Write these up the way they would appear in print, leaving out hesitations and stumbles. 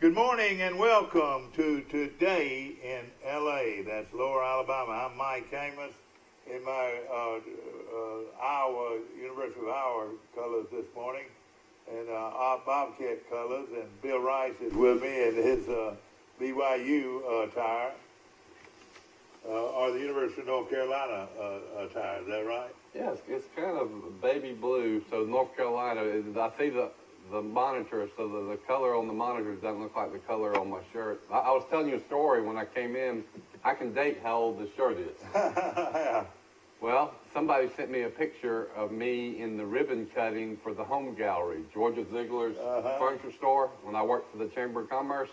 Good morning and welcome to Today in L.A. That's Lower Alabama. I'm Mike Amos in my Iowa, University of Iowa colors this morning, and Bobcat colors, and Bill Rice is with me in his BYU attire, or the University of North Carolina attire. Is that right? Yes, it's kind of baby blue. So North Carolina, I see the monitor, so the color on the monitor doesn't look like the color on my shirt. I was telling you a story when I came in. I can date how old the shirt is. Yeah. Well, somebody sent me a picture of me in the ribbon cutting for the Home Gallery, Georgia Ziegler's furniture store, when I worked for the Chamber of Commerce.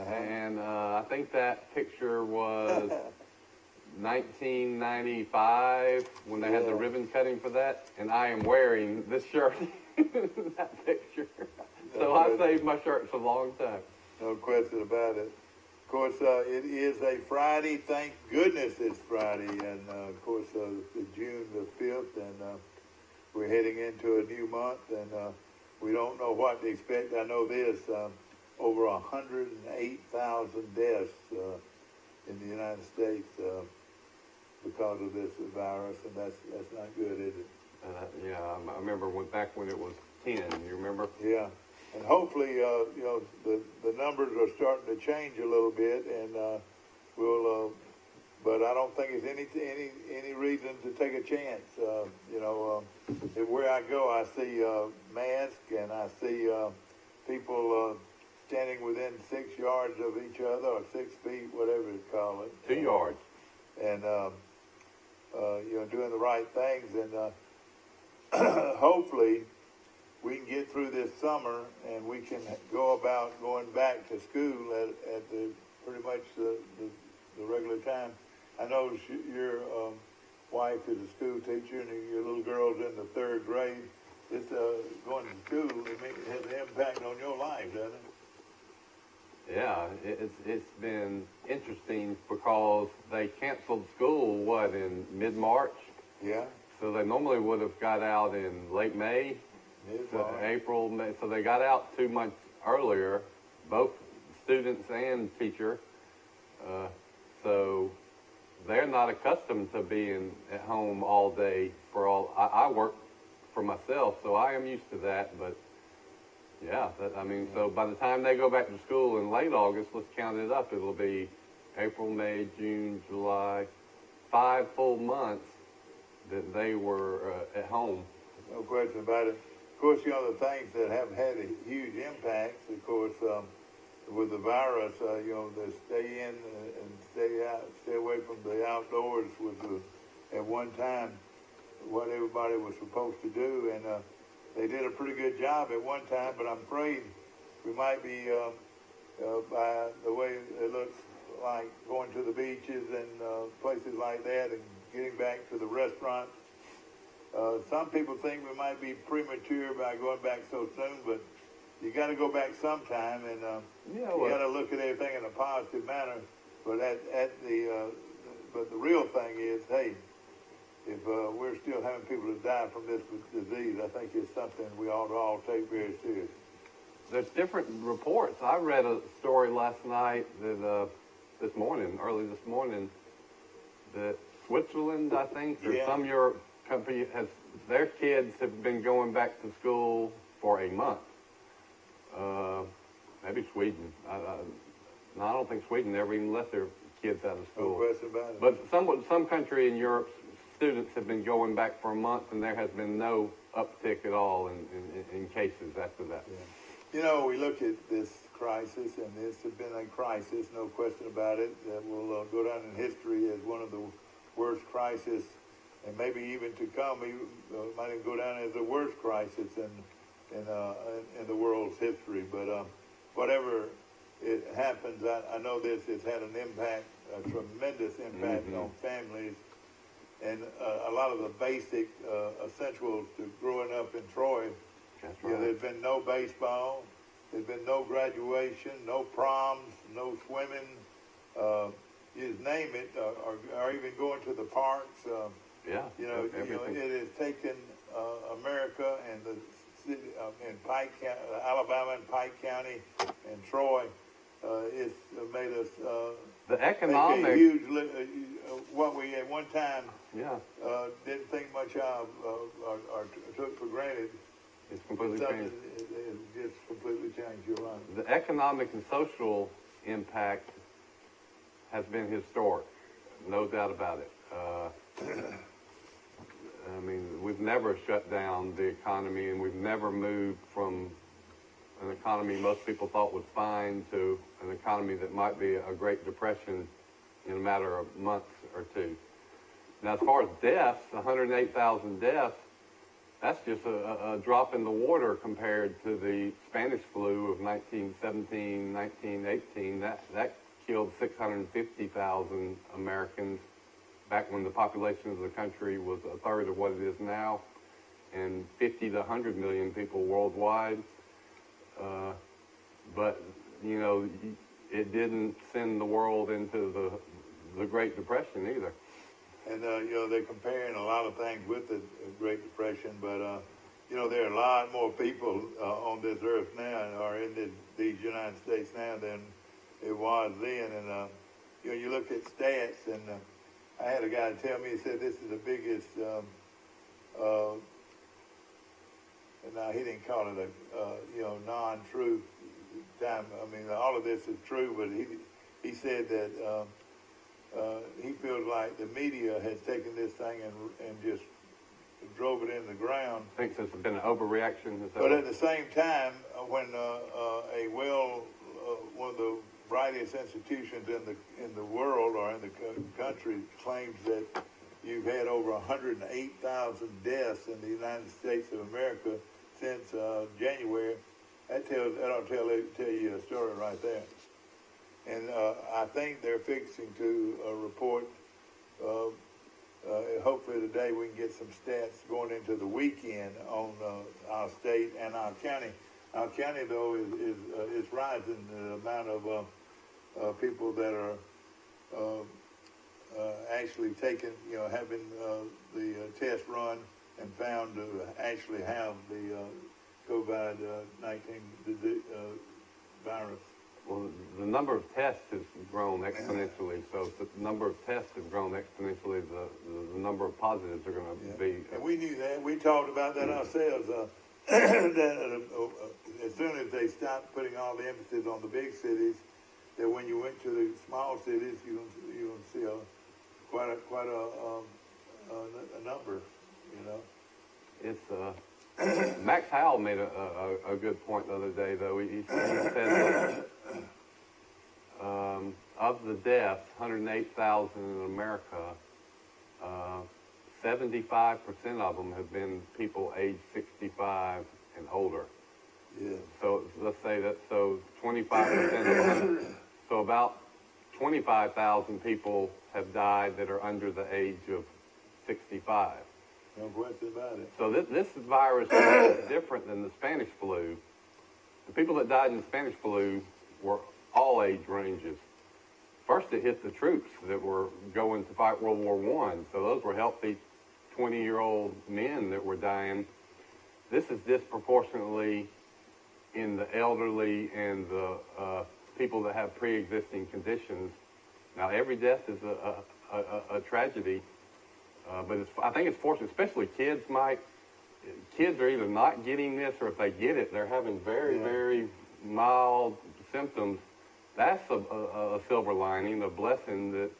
And I think that picture was 1995 when they had the ribbon cutting for that, and I am wearing this shirt in that picture. So I saved my shirts a long time. No question about it. Of course, it is a Friday. Thank goodness it's Friday, and of course, it's June the 5th, and we're heading into a new month, and we don't know what to expect. I know this, over 108,000 deaths in the United States because of this virus, and that's not good, is it? Yeah, I remember back when it was 10. You remember? Yeah, and hopefully, the numbers are starting to change a little bit, and we'll. But I don't think it's any reason to take a chance. Where I go, I see masks, and I see people standing within 6 yards of each other, or 6 feet, whatever you call it. 2 yards. And doing the right things, and hopefully we can get through this summer, and we can go about going back to school at the pretty much the regular time. I know your wife is a school teacher, and your little girl's in the 3rd grade. It's going to school. It has an impact on your life, doesn't it? Yeah, it's been interesting because they canceled school, in mid-March? Yeah. So they normally would have got out in late May, April, May. So they got out 2 months earlier, both students and teacher. So they're not accustomed to being at home all day I work for myself, so I am used to that, but yeah, so by the time they go back to school in late August, let's count it up, it'll be April, May, June, July, 5 full months that they were at home. No question about it. Of course, the things that have had a huge impact, of course, with the virus, the stay in and stay away from the outdoors was at one time what everybody was supposed to do, and they did a pretty good job at one time, but I'm afraid we might be, by the way it looks like, going to the beaches and places like that and getting back to the restaurants. Some people think we might be premature by going back so soon, but you got to go back sometime, and you got to look at everything in a positive manner. But but the real thing is, hey, if we're still having people to die from this disease, I think it's something we ought to all take very seriously. There's different reports. I read a story last night that early this morning, that Switzerland, I think, or some Europe country their kids have been going back to school for a month. Maybe Sweden. I don't think Sweden ever even let their kids out of school. No question about it. But some country in Europe, students have been going back for a month, and there has been no uptick at all in cases after that. Yeah. We look at this crisis, and this has been a crisis, no question about it, that will go down in history as one of the worst crises, and maybe even to come, might even go down as the worst crisis in the world's history. But whatever it happens, I know this has had an impact, a tremendous impact on families, and a lot of the basic essentials to growing up in Troy. That's right. There's been no baseball, there's been no graduation, no proms, no swimming, you just name it, or even going to the parks. It has taken America and the in Pike County, Alabama and Pike County and Troy, it's made us The make a economic, huge, what we at one time yeah, didn't think much of or took for granted. it's completely Something changed. it just completely changed your life. The economic and social impact has been historic, no doubt about it. I mean, we've never shut down the economy, and we've never moved from an economy most people thought was fine to an economy that might be a Great Depression in a matter of months or two. Now, as far as deaths, 108,000 deaths, that's just a drop in the water compared to the Spanish flu of 1917, 1918. That killed 650,000 Americans back when the population of the country was a third of what it is now, and 50 to 100 million people worldwide. But, you know, it didn't send the world into the Great Depression either. And, you know, they're comparing a lot of things with the Great Depression, but, you know, there are a lot more people on this earth now or in these United States now than it was then. And, you know, you look at stats, and I had a guy tell me, he said, this is the biggest, now he didn't call it a, you know, non-truth time. I mean, all of this is true, but he said that he feels like the media has taken this thing and just drove it in the ground. Thinks there's been an overreaction. But at the same time, when one of the brightest institutions in the world or in the country claims that you've had over 108,000 deaths in the United States of America since January, that'll tell you a story right there. And I think they're fixing to report, hopefully today we can get some stats going into the weekend on our state and our county. Our county, though, is rising the amount of people that are actually taking, you know, having the test run and found to actually have the COVID-19 virus. Well, the number of tests has grown exponentially. So if the number of tests has grown exponentially, the number of positives are going to be. And we knew that. We talked about that ourselves. That as soon as they stopped putting all the emphasis on the big cities, that when you went to the small cities, you would see quite a number. You know. It's Max Howell made a good point the other day, though. He said that of the deaths, 108,000 in America, 75% of them have been people aged 65 and older. Yeah. So let's say that, so 25% of them, so about 25,000 people have died that are under the age of 65. No question about it. So this virus is different than the Spanish flu. The people that died in the Spanish flu were all age ranges. First, it hit the troops that were going to fight World War I. So those were healthy 20-year-old men that were dying. This is disproportionately in the elderly and the people that have pre-existing conditions. Now, every death is a tragedy. But I think it's fortunate, especially kids, Mike. Kids are either not getting this, or if they get it, they're having very mild symptoms. That's a silver lining, a blessing, that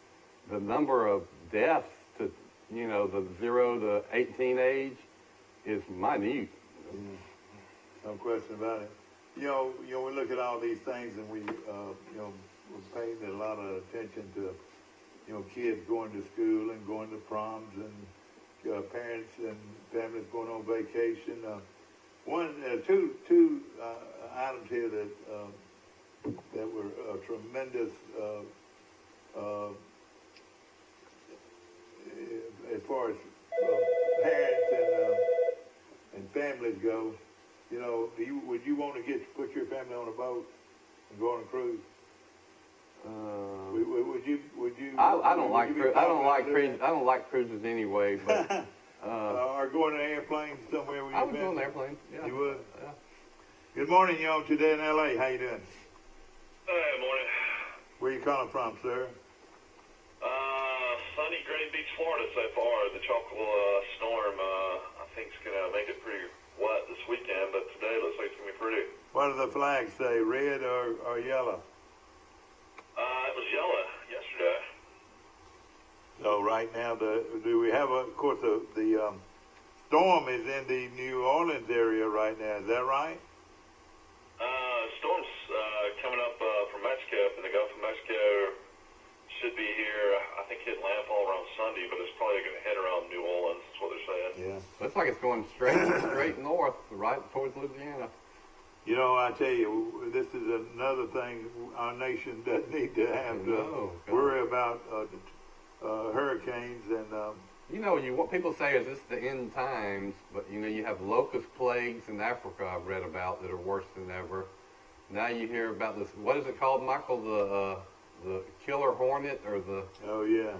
the number of deaths to, you know, the 0 to 18 age is minute. No question about it. You know, we look at all these things, and we, you know, we're paying a lot of attention to, you know, kids going to school and going to proms, and parents and families going on vacation. Two items here that were tremendous as far as parents and families go. You know, would you want to put your family on a boat and go on a cruise? Would you? I don't like cruises anyway. But Or going in an airplane somewhere where I you've would been? go on the airplane. Yeah. You would? Yeah. Good morning, y'all. Today in L.A. How you doing? Hey, morning. Where you calling from, sir? Sunny Great Beach, Florida so far. The tropical storm, I think, is going to make it pretty wet this weekend, but today looks like it's going to be pretty. What do the flags say, red or yellow? It was yellow yesterday. So right now, do we have of course, the storm is in the New Orleans area right now. Is that right? Storm's coming up from Mexico, from the Gulf of Mexico. Should be here, I think, hit landfall around Sunday, but it's probably going to hit around New Orleans. That's what they're saying. Yeah. Looks like it's going straight north, right towards Louisiana. You know, I tell you, this is another thing our nation doesn't need to have to No, God. worry about hurricanes and. You know, people say, is this the end times? But you know, you have locust plagues in Africa. I've read about that are worse than ever. Now you hear about this. What is it called, Michael? The killer hornet or the Oh yeah.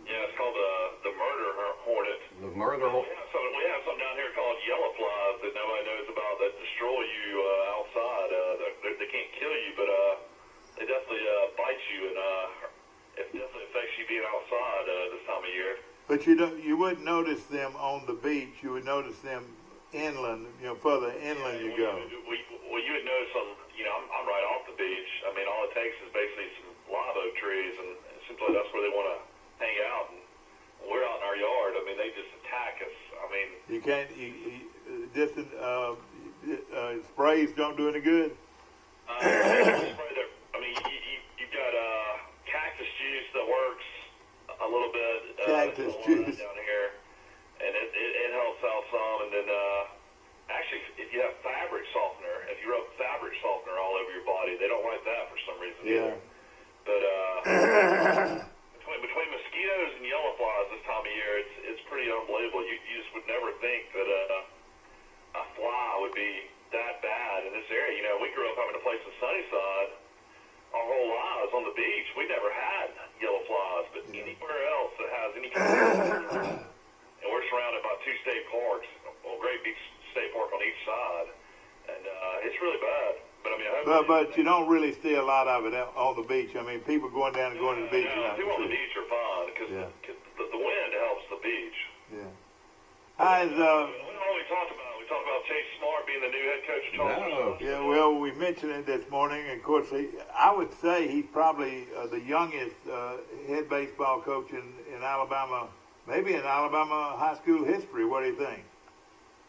Yeah, it's called the murder hornet. murder hornet? We have something down here called yellow flies that nobody knows about that destroy you outside. They can't kill you, but they definitely bite you, and it definitely affects you being outside this time of year. But you wouldn't notice them on the beach. You would notice them inland. You know, further inland you go. Well, you would notice them. You know, I'm right off the beach. I mean, all it takes is basically some live oak trees, and it seems like that's where they want to hang out. And we're out in our yard. I mean, they just attack us. I mean, You can't. Distant sprays don't do any good. I mean, you've got cactus juice that works a little bit. Cactus juice down here, and it helps out some. And then actually, if you have fabric softener, if you rub fabric softener all over your body, they don't like that for some reason Yeah. either. But between mosquitoes and yellow flies this time of year, it's pretty unbelievable. You just would never think that a fly would be that bad in this area. You know, we grew up having a place in Sunnyside our whole lives on the beach. We never had yellow flies, but anywhere else that has any kind of and we're surrounded by two state parks, well, Great Beach State Park on each side, and it's really bad. But I mean, But you don't really see a lot of it out on the beach. I mean, people going down and going to the beach. Yeah, not people on the see. beach are fine because the wind helps the beach. Yeah. How's We don't really talk about it. We talk about Chase Smart being the new head coach of Charleston. No. Yeah, well, we mentioned it this morning. And of course, I would say he's probably the youngest head baseball coach in Alabama, maybe in Alabama high school history. What do you think?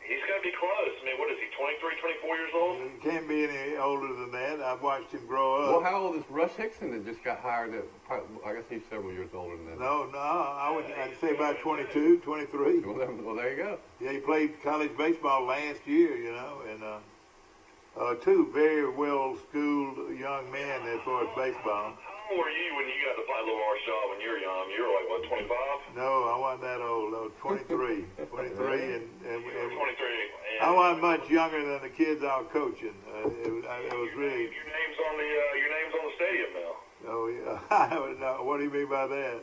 He's going to be close. I mean, what is he, 23, 24 years old? He can't be any older than that. I've watched him grow Well, up. how old is Russ Hickson that just got hired? I guess he's several years older than that. No, I'd say about 22, 23. Well, there you go. Yeah, he played college baseball last year, you know, and two very well-schooled young men as far as baseball. How old were you when you got to play Little Arch job when you were young? You were like, what, 25? No, I wasn't that old. I was 23. 23, and You were 23. I wasn't much younger than the kids I was coaching. It was really. Your name's on the stadium now. Oh yeah. What do you mean by that?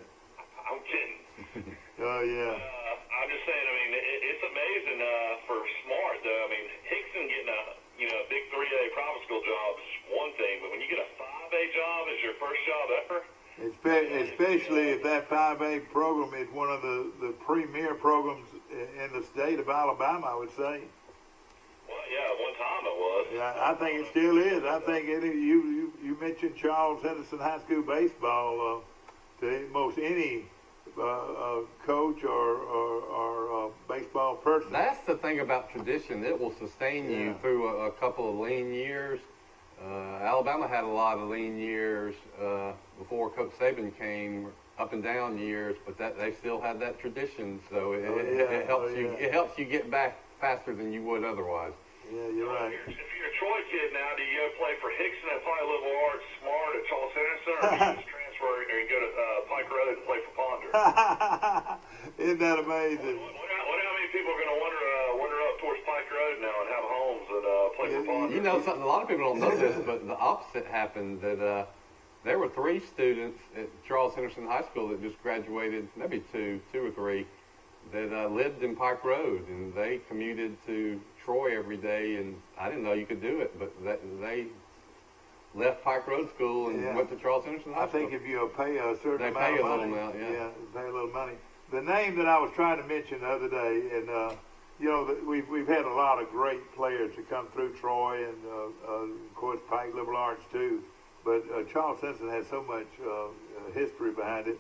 I'm kidding. Oh yeah. I'm just saying. I mean, it's amazing for Smart though. I mean, Hickson getting a big 3A private school job is one thing, but when you get a 5A job as your first job ever. Especially if that 5A program is one of the premier programs in the state of Alabama, I would say. Well, yeah, one time it was. Yeah, I think it still is. I think you mentioned Charles Henderson High School baseball to most any coach or baseball person. That's the thing about tradition. It will sustain you through a couple of lean years. Alabama had a lot of lean years before Coach Saban came, up and down years, but they still had that tradition. So it helps you. It helps you get back faster than you would otherwise. Yeah, you're right. If you're a Troy kid now, do you go play for Hickson and play Little Arch Smart at Charles Henderson, or do you just transfer or you go to Pike Road and play for Ponder? Isn't that amazing? Wonder how many people are going to wander up towards Pike Road now and have homes and play for Ponder? You know, something, a lot of people don't know this, but the opposite happened. That there were 3 students at Charles Henderson High School that just graduated, maybe two or three, that lived in Pike Road, and they commuted to Troy every day, and I didn't know you could do it, but they left Pike Road School and Yeah. went to Charles Henderson High I think School. if you pay a certain They amount pay of a little money, amount, yeah. pay a little money. The name that I was trying to mention the other day, and you know, we've had a lot of great players to come through Troy, and of course Pike Liberal Arts too. But Charles Henderson has so much history behind it.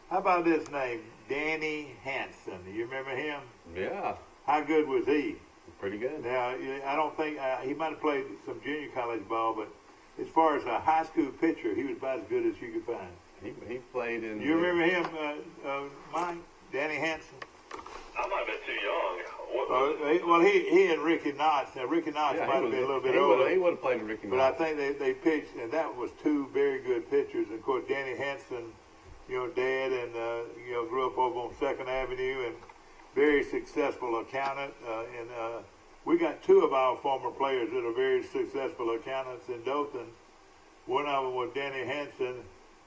How about this name, Danny Hanson? You remember him? Yeah, How good was he? pretty good. Now, I don't think he might have played some junior college ball, but as far as a high school pitcher, he was about as good as you could find. He played in. You remember him, Mike? Danny Hanson? I might have been too young. Well, he and Ricky Knotts. Now, Ricky Knotts Yeah, might he have been a little bit he older. He would have played with Ricky But I Knotts. think they pitched, and that was two very good pitchers. And of course, Danny Hanson, you know, dad, and you know, grew up over on Second Avenue, and very successful accountant. And we got two of our former players that are very successful accountants in Dothan. One of them was Danny Hanson,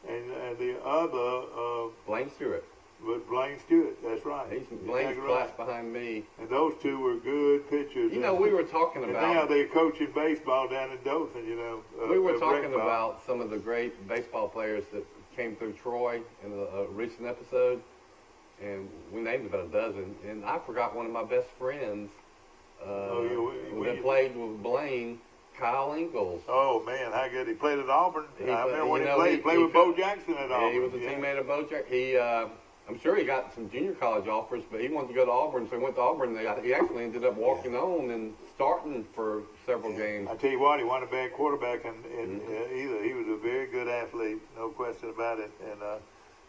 and the other Blaine Stewart. was Blaine Stewart. That's right. Blaine's Exactly class right. behind me. And those two were good pitchers. You know, we were talking And now about. they're coaching baseball down in Dothan, you know. We were rec talking ball. about some of the great baseball players that came through Troy in a recent episode, and we named about a dozen. And I forgot one of my best friends that played with Blaine, Kyle Ingalls. Oh, man, how good. He played at Auburn. He I played- remember when you he know, played. he- He played he with could- Bo Jackson at Yeah, Auburn. he was a teammate of Bojack. I'm sure he got some junior college offers, but he wanted to go to Auburn, so he went to Auburn. He actually ended up walking on and starting for several games. I tell you what, he wasn't a bad quarterback either. He was a very good athlete, no question about it. And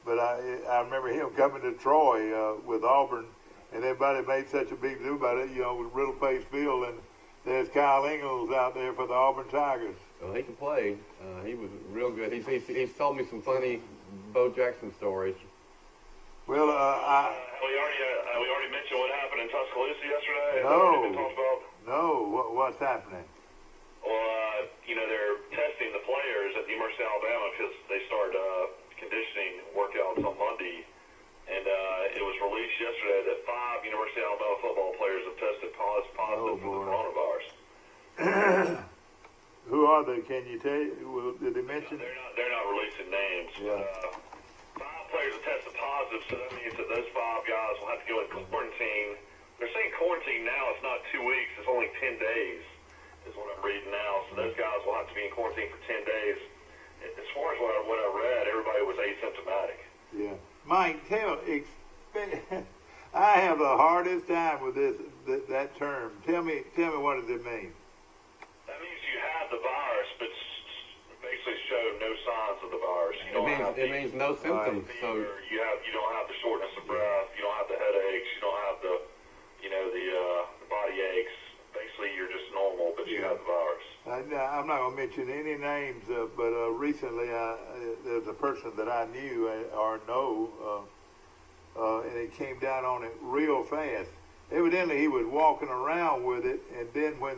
but I remember him coming to Troy with Auburn, and everybody made such a big deal about it, you know, with Riddle Pace Field, and there's Kyle Ingalls out there for the Auburn Tigers. Well, he could play. He was real good. He's told me some funny Bo Jackson stories. Well, We already mentioned what happened in Tuscaloosa yesterday. Has that No. already been talked about? no, what's happening? Well, you know, they're testing the players at the University of Alabama because they start conditioning workouts on Monday. And it was released yesterday that 5 University of Alabama football players have tested positive for the coronavirus. Who are they? Can you tell? Did they mention? They're not releasing names. Yeah. But, 5 players have tested positive, so that means that those 5 guys will have to go in quarantine. They're saying quarantine now. It's not 2 weeks. It's only 10 days, is what I'm reading now. So those guys will have to be in quarantine for 10 days. As far as what I read, everybody was asymptomatic. Yeah. Mike, I have the hardest time with that term. Tell me what does it mean? That means you have the virus, but basically show no signs of the virus. You don't have It means no symptoms. So fever. You don't have the shortness of breath. You don't have the headaches. You don't have the body aches. Basically, you're just normal, but you have the virus. I'm not going to mention any names, but recently there's a person that I knew or know, and it came down on it real fast. Evidently, he was walking around with it, and then when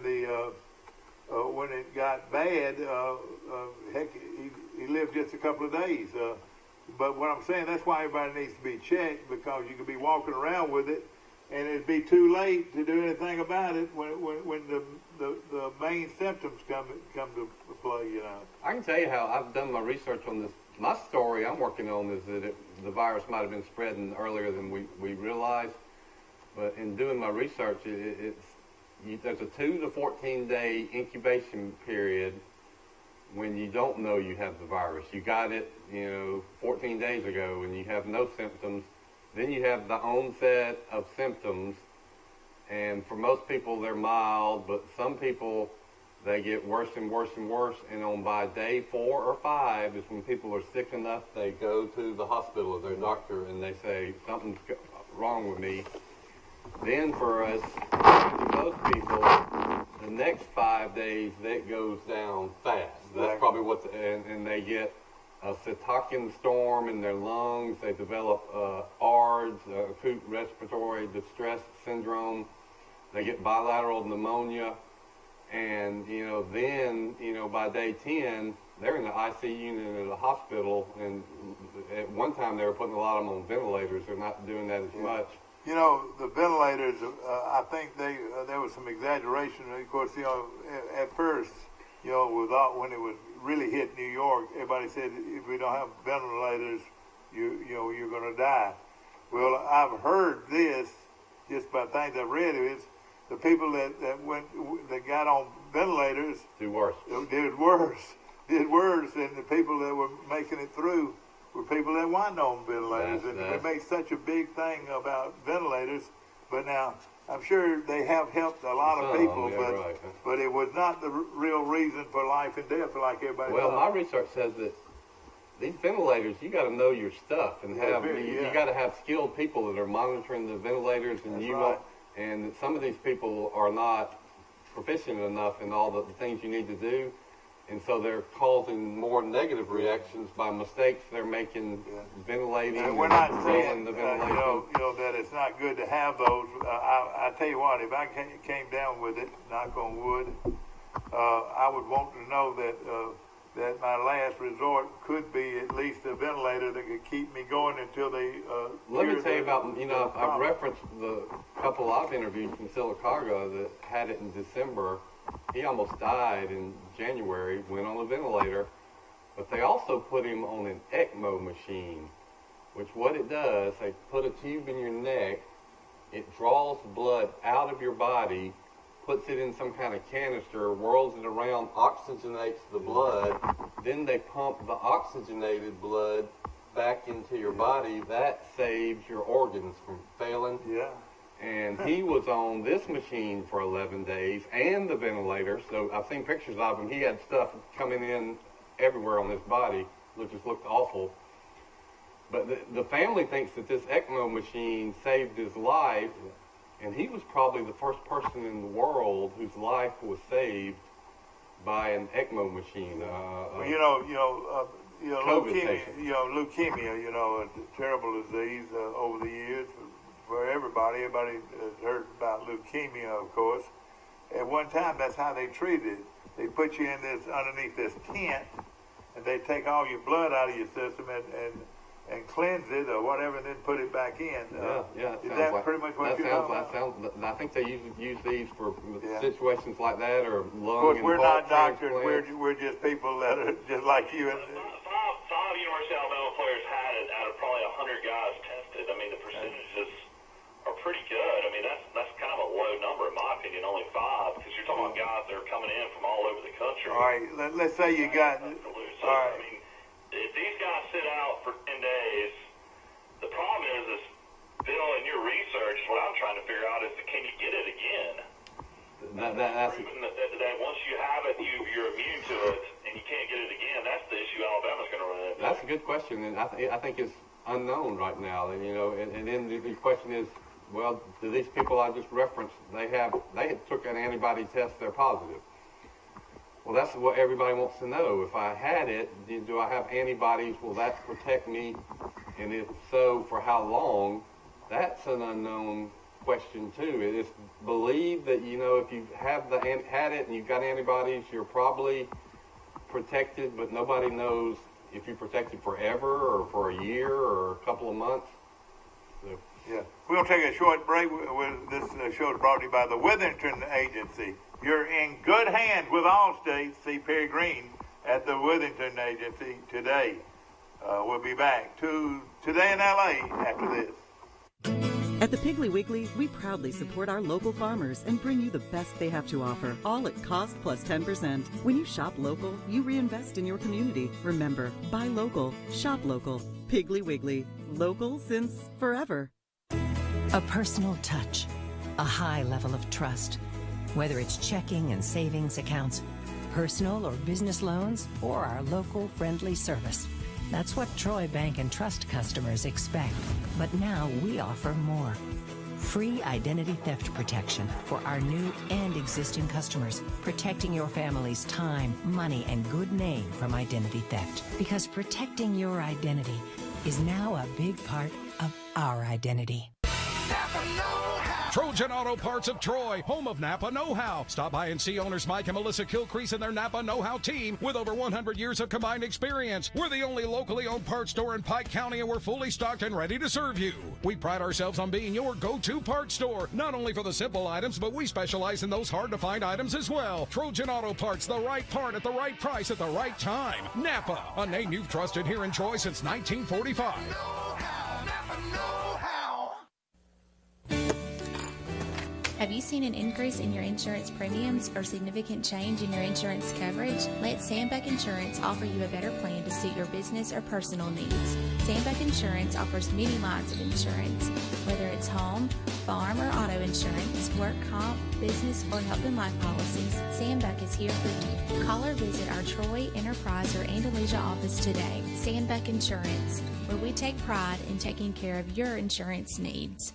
it got bad, heck, he lived just a couple of days. But what I'm saying, that's why everybody needs to be checked, because you could be walking around with it, and it'd be too late to do anything about it when the main symptoms come to play, you know. I can tell you how I've done my research on this. My story I'm working on is that the virus might have been spreading earlier than we realized. But in doing my research, there's a 2 to 14 day incubation period when you don't know you have the virus. You got it, 14 days ago, and you have no symptoms. Then you have the onset of symptoms, and for most people they're mild, but some people, they get worse and worse and worse, and by day 4 or 5 is when people are sick enough, they go to the hospital or their doctor and they say, something's wrong with me. Then for us, most people, the next 5 days, that goes down fast. That's probably and they get a cytokine storm in their lungs. They develop ARDS, acute respiratory distress syndrome. They get bilateral pneumonia. And, then, by day 10, they're in the ICU unit in the hospital. And at one time, they were putting a lot of them on ventilators. They're not doing that as much. You know, the ventilators, I think there was some exaggeration. Of course, you know, at first, you know, when it was really hit New York, everybody said if we don't have ventilators, you're going to die. Well, I've heard this just by things I've read. Is the people that got on ventilators Do worse. did worse than the people that were making it through were people that weren't on ventilators. And they make such a big thing about ventilators, but now I'm sure they have helped a lot of people, but it was not the real reason for life and death like everybody Well, thought. my research says that these ventilators, you got to know your stuff and you got to have skilled people that are monitoring the ventilators, and and some of these people are not proficient enough in all the things you need to do. And so they're causing more negative reactions by mistakes they're making ventilating. And we're not saying the ventilation. you know that it's not good to have those. I tell you what, if I came down with it, knock on wood, I would want to know that my last resort could be at least a ventilator that could keep me going until they. Let me tell you about, you know, I've referenced the couple I've interviewed from Sylacauga that had it in December. He almost died in January, went on a ventilator, but they also put him on an ECMO machine, which what it does, they put a tube in your neck, it draws blood out of your body, puts it in some kind of canister, whirls it around, oxygenates the blood, then they pump the oxygenated blood back into your body. That saves your organs from failing. Yeah. And he was on this machine for 11 days and the ventilator. So I've seen pictures of him. He had stuff coming in everywhere on his body. It just looked awful. But the family thinks that this ECMO machine saved his life. And he was probably the first person in the world whose life was saved by an ECMO machine. Well, leukemia, patient. A terrible disease over the years. For everybody has heard about leukemia, of course. At one time, that's how they treated it. They put you in underneath this tent, and they take all your blood out of your system and cleanse it or whatever, and then put it back in. Is that pretty much what you're talking about? I think they use these for situations like that, or lung. Of course, we're not doctors. transplants. We're just people that are just like you. Five University of Alabama players had it out of probably 100 guys tested. I mean, the percentages are pretty good. I mean, that's kind of a low number in my opinion, only 5, because you're talking about guys that are coming in from all over the country. All right, let's say you got. All right. I mean, if these guys sit out for 10 days, the problem is Bill, in your research, what I'm trying to figure out is, can you get it again? That's proven that once you have it, you're immune to it, and you can't get it again. That's the issue Alabama's going to run into. That's a good question, and I think it's unknown right now. And and then the question is, well, do these people I just referenced, they took an antibody test, they're positive. Well, that's what everybody wants to know. If I had it, do I have antibodies? Will that protect me? And if so, for how long? That's an unknown question too. It is believed that, if you have had it and you've got antibodies, you're probably protected, but nobody knows if you're protected forever or for a year or a couple of months. So. Yeah. We're going to take a short break. This show is brought to you by the Withington Agency. You're in good hands with Allstate. See Perry Green at the Withington Agency today. We'll be back to Today in L.A. after this. At the Piggly Wiggly, we proudly support our local farmers and bring you the best they have to offer, all at cost plus 10%. When you shop local, you reinvest in your community. Remember, buy local, shop local. Piggly Wiggly, local since forever. A personal touch, a high level of trust. Whether it's checking and savings accounts, personal or business loans, or our local friendly service. That's what Troy Bank and Trust customers expect. But now we offer more. Free identity theft protection for our new and existing customers, protecting your family's time, money, and good name from identity theft. Because protecting your identity is now a big part of our identity. Trojan Auto Parts of Troy, home of Napa Know-How. Stop by and see owners Mike and Melissa Kilcrease and their Napa Know-How team with over 100 years of combined experience. We're the only locally owned parts store in Pike County, and we're fully stocked and ready to serve you. We pride ourselves on being your go-to parts store, not only for the simple items, but we specialize in those hard-to-find items as well. Trojan Auto Parts, the right part at the right price at the right time. Napa, a name you've trusted here in Troy since 1945. Have you seen an increase in your insurance premiums or significant change in your insurance coverage? Let Sandbeck Insurance offer you a better plan to suit your business or personal needs. Sandbeck Insurance offers many lines of insurance, whether it's home, farm, or auto insurance, work comp, business, or health and life policies. Sandbeck is here for you. Call or visit our Troy, Enterprise, or Andalusia office today. Sandbeck Insurance, where we take pride in taking care of your insurance needs.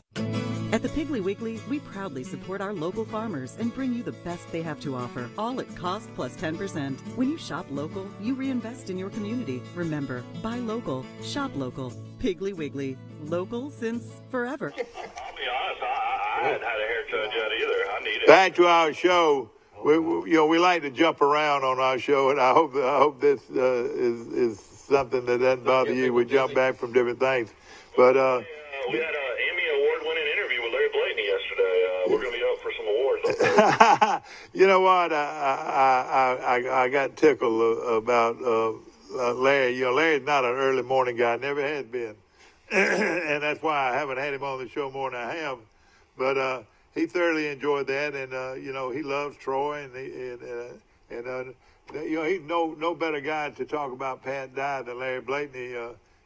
At the Piggly Wiggly, we proudly support our local farmers and bring you the best they have to offer, all at cost plus 10%. When you shop local, you reinvest in your community. Remember, buy local, shop local. Piggly Wiggly, local since forever. I'll be honest, I hadn't had a haircut yet either. I need it. Back to our show. We like to jump around on our show, and I hope this is something that doesn't bother you. We jump back from different things, but we had an Emmy award-winning interview with Larry Blakeney yesterday. We're going to be up for some awards. You know what? I got tickled about Larry. You know, Larry's not an early morning guy, never has been, and that's why I haven't had him on the show more than I have. But he thoroughly enjoyed that, and you know, he loves Troy, and you know, he's no better guy to talk about Pat Dye than Larry Blakeney.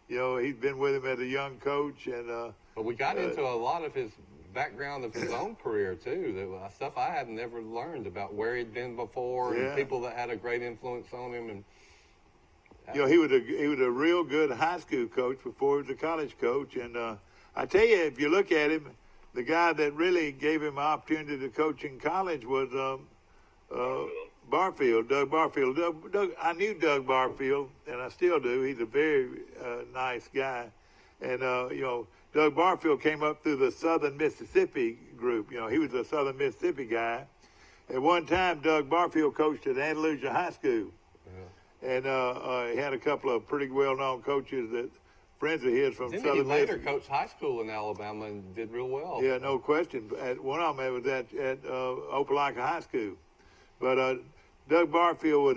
You know, he's been with him as a young coach, and but we got into a lot of his background of his own career too. That was stuff I had never learned about where he'd been before, and people that had a great influence on him. And you know, he was a real good high school coach before he was a college coach. And I tell you, if you look at him, the guy that really gave him an opportunity to coach in college was Barfield, Doug Barfield. Doug, I knew Doug Barfield, and I still do. He's a very nice guy. And, you know, Doug Barfield came up through the Southern Mississippi group. You know, he was a Southern Mississippi guy. At one time, Doug Barfield coached at Andalusia High School. Yeah. And he had a couple of pretty well-known coaches that friends of his from Didn't Southern he later Mississippi. coached high school in Alabama and did real well? Yeah, no question. One of them was at Opelika High School. But Doug Barfield was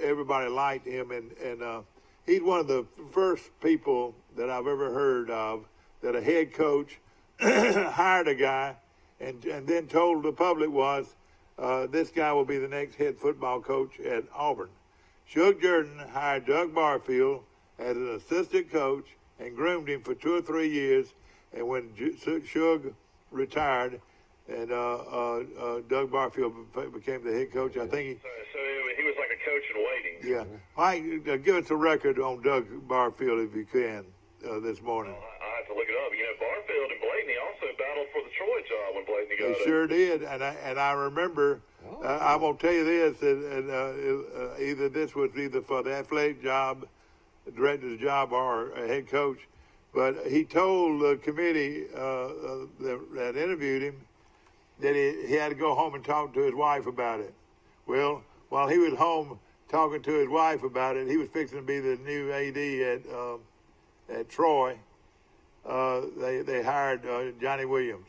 everybody liked him, and he's one of the first people that I've ever heard of that a head coach hired a guy and then told the public was, this guy will be the next head football coach at Auburn. Shug Jordan hired Doug Barfield as an assistant coach and groomed him for 2 or 3 years. And when Shug retired and Doug Barfield became the head coach, I think So he was like a coach in waiting. yeah. Mike, give us a record on Doug Barfield if you can this morning. I have to look it up. You know, Barfield and Blakeney also battled for the Troy job when Blakeney got They it. sure did, and I remember. I'm gonna tell you this, and either this was either for the athletic job, the director's job, or a head coach, but he told the committee that interviewed him that he had to go home and talk to his wife about it. Well, while he was home talking to his wife about it, he was fixing to be the new AD at Troy. They hired Johnny Williams.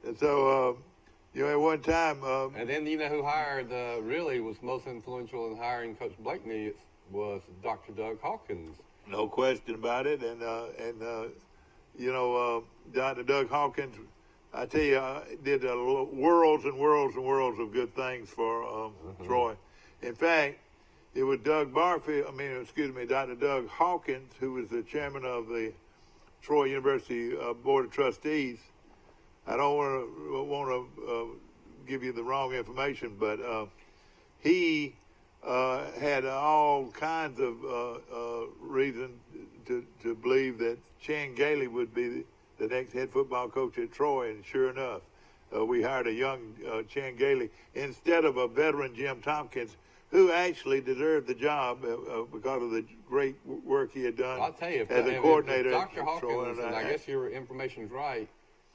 And so, you know, at one time. And then you know who hired, really was most influential in hiring Coach Blakeney was Dr. Doug Hawkins. No question about it. And you know, Dr. Doug Hawkins, I tell you, did worlds and worlds and worlds of good things for Troy. In fact, it was Dr. Doug Hawkins, who was the chairman of the Troy University Board of Trustees. I don't want to give you the wrong information, but he had all kinds of reason to believe that Chan Gailey would be the next head football coach at Troy, and sure enough, we hired a young Chan Gailey instead of a veteran Jim Tompkins, who actually deserved the job because of the great work he had done I'll tell you, as a coordinator. Dr. at Troy. Hawkins, and I guess your information's right,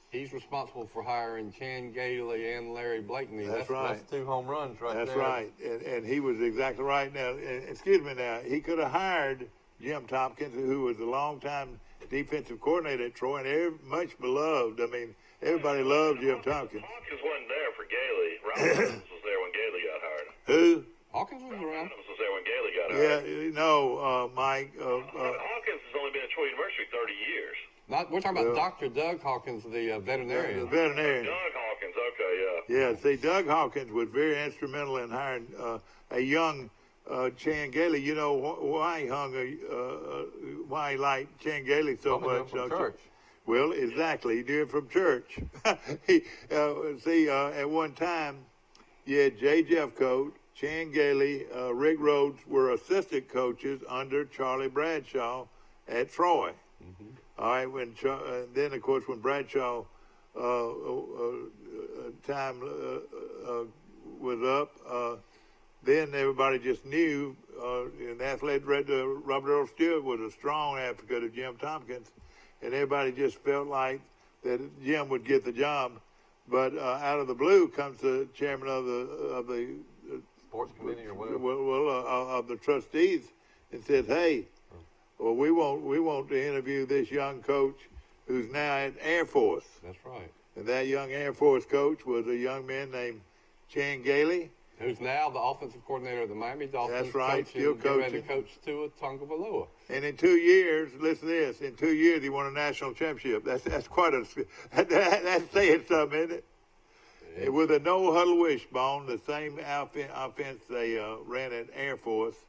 He's responsible for hiring Chan Gailey and Larry Blakeney. That's right. That's 2 home runs right That's there. right, and he was exactly right. Now, excuse me. Now he could have hired Jim Tompkins, who was a longtime defensive coordinator at Troy and much beloved. I mean, everybody loved Jim Tompkins. Hawkins wasn't there for Gailey. Ron Adams was there when Gailey got hired. Who? Hawkins was around. Adams was there when Gailey got Yeah, hired. no, Mike. Hawkins has only been at Troy University 30 years. We're talking about Dr. Doug Hawkins, the veterinarian. The veterinarian. Doug Hawkins, okay, yeah. Yeah, see, Doug Hawkins was very instrumental in hiring a young Chan Gailey. You know why why he liked Chan Gailey so Probably much? from don't you? church. Well, exactly. He did it from church. At one time, you had J. Jeffcoat, Chan Gailey, Rick Rhodes were assistant coaches under Charlie Bradshaw at Troy. Mm-hmm. All right, then of course when Bradshaw time was up, then everybody just knew, and athletic director Robert Earl Stewart was a strong advocate of Jim Tompkins, and everybody just felt like that Jim would get the job. But out of the blue comes the chairman of the Sports committee or whatever. of the trustees, and said, "Hey, well, we want to interview this young coach who's now at Air Force." That's right. And that young Air Force coach was a young man named Chan Gailey. Who's now the offensive coordinator of the Miami Dolphins. That's right, still getting ready to coaching. coach Tua Tagovailoa. And in 2 years, listen to this, in 2 years he won a national championship. That's quite that's saying something, isn't it? Yeah. With a no-huddle wishbone, the same offense they ran at Air Force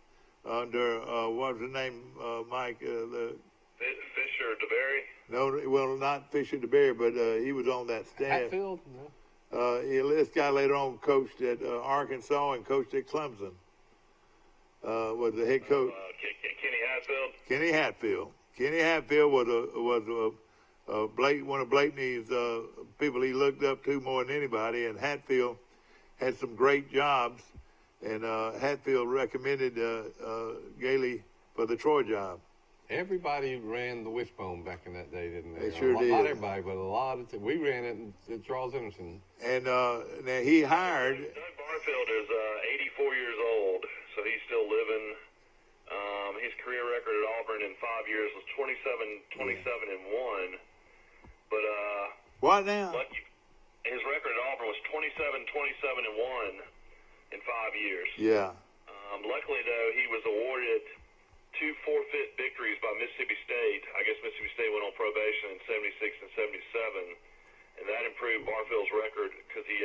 under, what was the name, Mike? Fisher, DeBerry. No, well, not Fisher DeBerry, but he was on that staff. Hatfield? No. This guy later on coached at Arkansas and coached at Clemson. Was the head coach. Kenny Hatfield. Kenny Hatfield. Kenny Hatfield was one of Blakeney's people he looked up to more than anybody, and Hatfield had some great jobs, and Hatfield recommended Gailey for the Troy job. Everybody ran the wishbone back in that day, didn't they? They sure did. Not everybody, but a lot of we ran it at Charles Emerson. And now he hired. Doug Barfield is 84 years old, so he's still living. His career record at Auburn in 5 years was 27-1. But What now? his record at Auburn was 27-1 in 5 years. Yeah. Luckily, though, he was awarded 2 forfeit victories by Mississippi State. I guess Mississippi State went on probation in 76 and 77, and that improved Barfield's record because he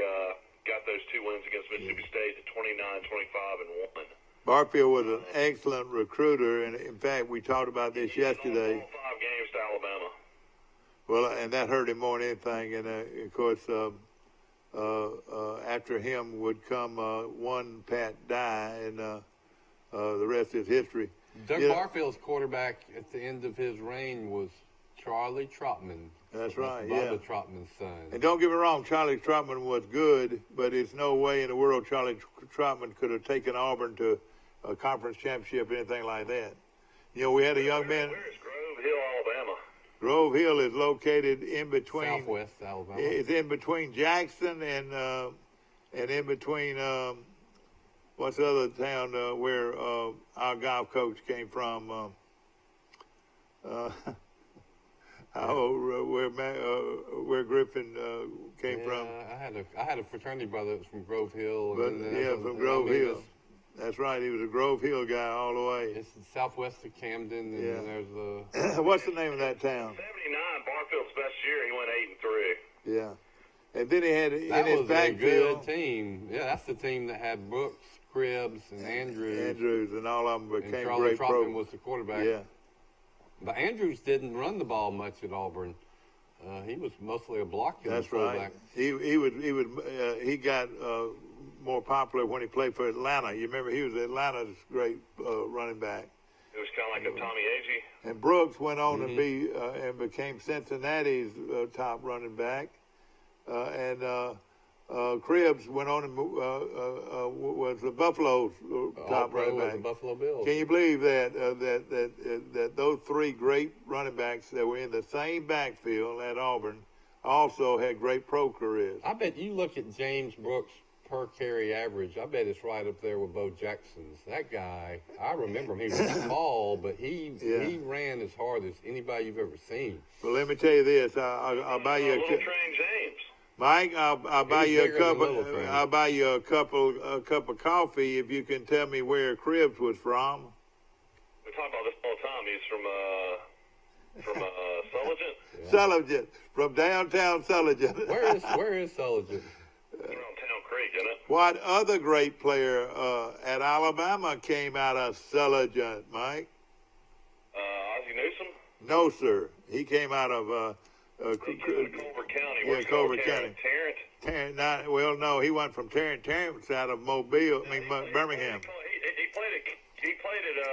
got those 2 wins against Mississippi State to 29, 25, and 1. Barfield was an excellent recruiter, and in fact, we talked about this yesterday. All 5 games to Alabama. Well, and that hurt him more than anything. And of course, after him would come one Pat Dye, and the rest is history. Doug Yeah. Barfield's quarterback at the end of his reign was Charlie Trotman. That's right, Bubba yeah. Trotman's son. And don't get me wrong, Charlie Trotman was good, but it's no way in the world Charlie Trotman could have taken Auburn to a conference championship or anything like that. You know, we had a young man. Where is Grove Hill, Alabama? Grove Hill is located in between. Southwest Alabama. It's in between Jackson and in between what's the other town where our golf coach came from? Where Griffin came from. I had a fraternity brother that was from Grove Hill. But and yeah, from Grove Hill. That's right. He was a Grove Hill guy all the way. It's southwest of Camden, and Yeah. then there's the. What's the name of that town? 79, Barfield's best year. He went 8-3. Yeah. And then he had That in his was a good backfield team. Yeah, that's the team that had Brooks, Cribbs, and Andrews, and all of them and became Charlie great Trotman pros. was the quarterback. Yeah. But Andrews didn't run the ball much at Auburn. He was mostly a blocking That's fullback. right. He got more popular when he played for Atlanta. You remember he was Atlanta's great running back. It was kind of like a Tommy Agee. And Brooks went on to be and became Cincinnati's top running back. And Cribbs went on and was the Buffalo's top running All-Pro back. with the Buffalo Bills. Can you believe that those 3 great running backs that were in the same backfield at Auburn also had great pro careers. I bet you look at James Brooks' per carry average. I bet it's right up there with Bo Jackson's. That guy, I remember him. He was small, but he ran as hard as anybody you've ever seen. Well, let me tell you this. I'll buy you Little Train James. Mike, I'll buy He you was a bigger than cup. Little Train. I'll buy you a cup of coffee if you can tell me where Cribbs was from. We talk about this all the time. He's from Sulligent. Sulligent, from downtown Sulligent. Where is Sulligent? Around Town Creek, isn't it? What other great player at Alabama came out of Sulligent, Mike? Ozzie Newsome. No, sir. He came out of He came out of Culver County. Yeah, Where's Culver County. Tarrant. Well, no, he went from Tarrant. Tarrant's out of Mobile. Birmingham. He played at